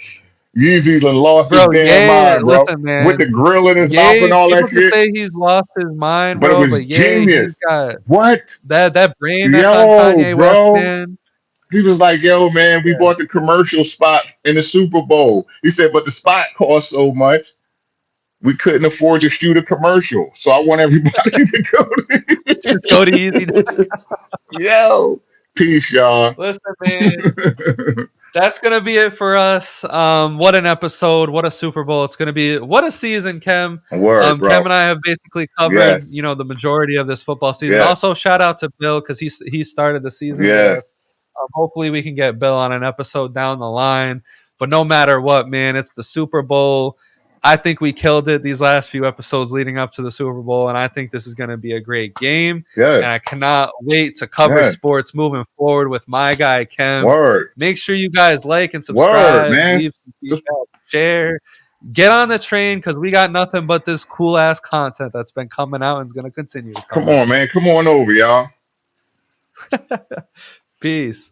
Yeezy done lost his Bro, damn Ye, mind, bro. listen, With the man. grill in his mouth and Ye, all that people can shit. say he's lost his mind, But it bro, was but Ye, he's genius. got What? that brain that's on Yo, Kanye West, bro. man. He was like, yo, man, we Yeah. bought the commercial spot in the Super Bowl. He said, but the spot cost so much, we couldn't afford to shoot a commercial. So I want everybody to go Just go to Easy. to Yo. Peace, y'all. Listen, man. That's gonna be it for us. What an episode! What a Super Bowl! It's gonna be what a season, Kem. Word, Kem bro. and I have basically covered, Yes. the majority of this football season. Yes. Also, shout out to Bill because he started the season with Yes. us. Hopefully, we can get Bill on an episode down the line. But no matter what, man, it's the Super Bowl. I think we killed it these last few episodes leading up to the Super Bowl, and I think this is going to be a great game. And I Yes. cannot wait to cover Yes. sports moving forward with my guy Kem. Word. Make sure you guys like and Word, subscribe, man. leave some feedback, share, get on the train because we got nothing but this cool ass content that's been coming out and is going to continue to come Come out. on, man. Come on over, y'all. Peace.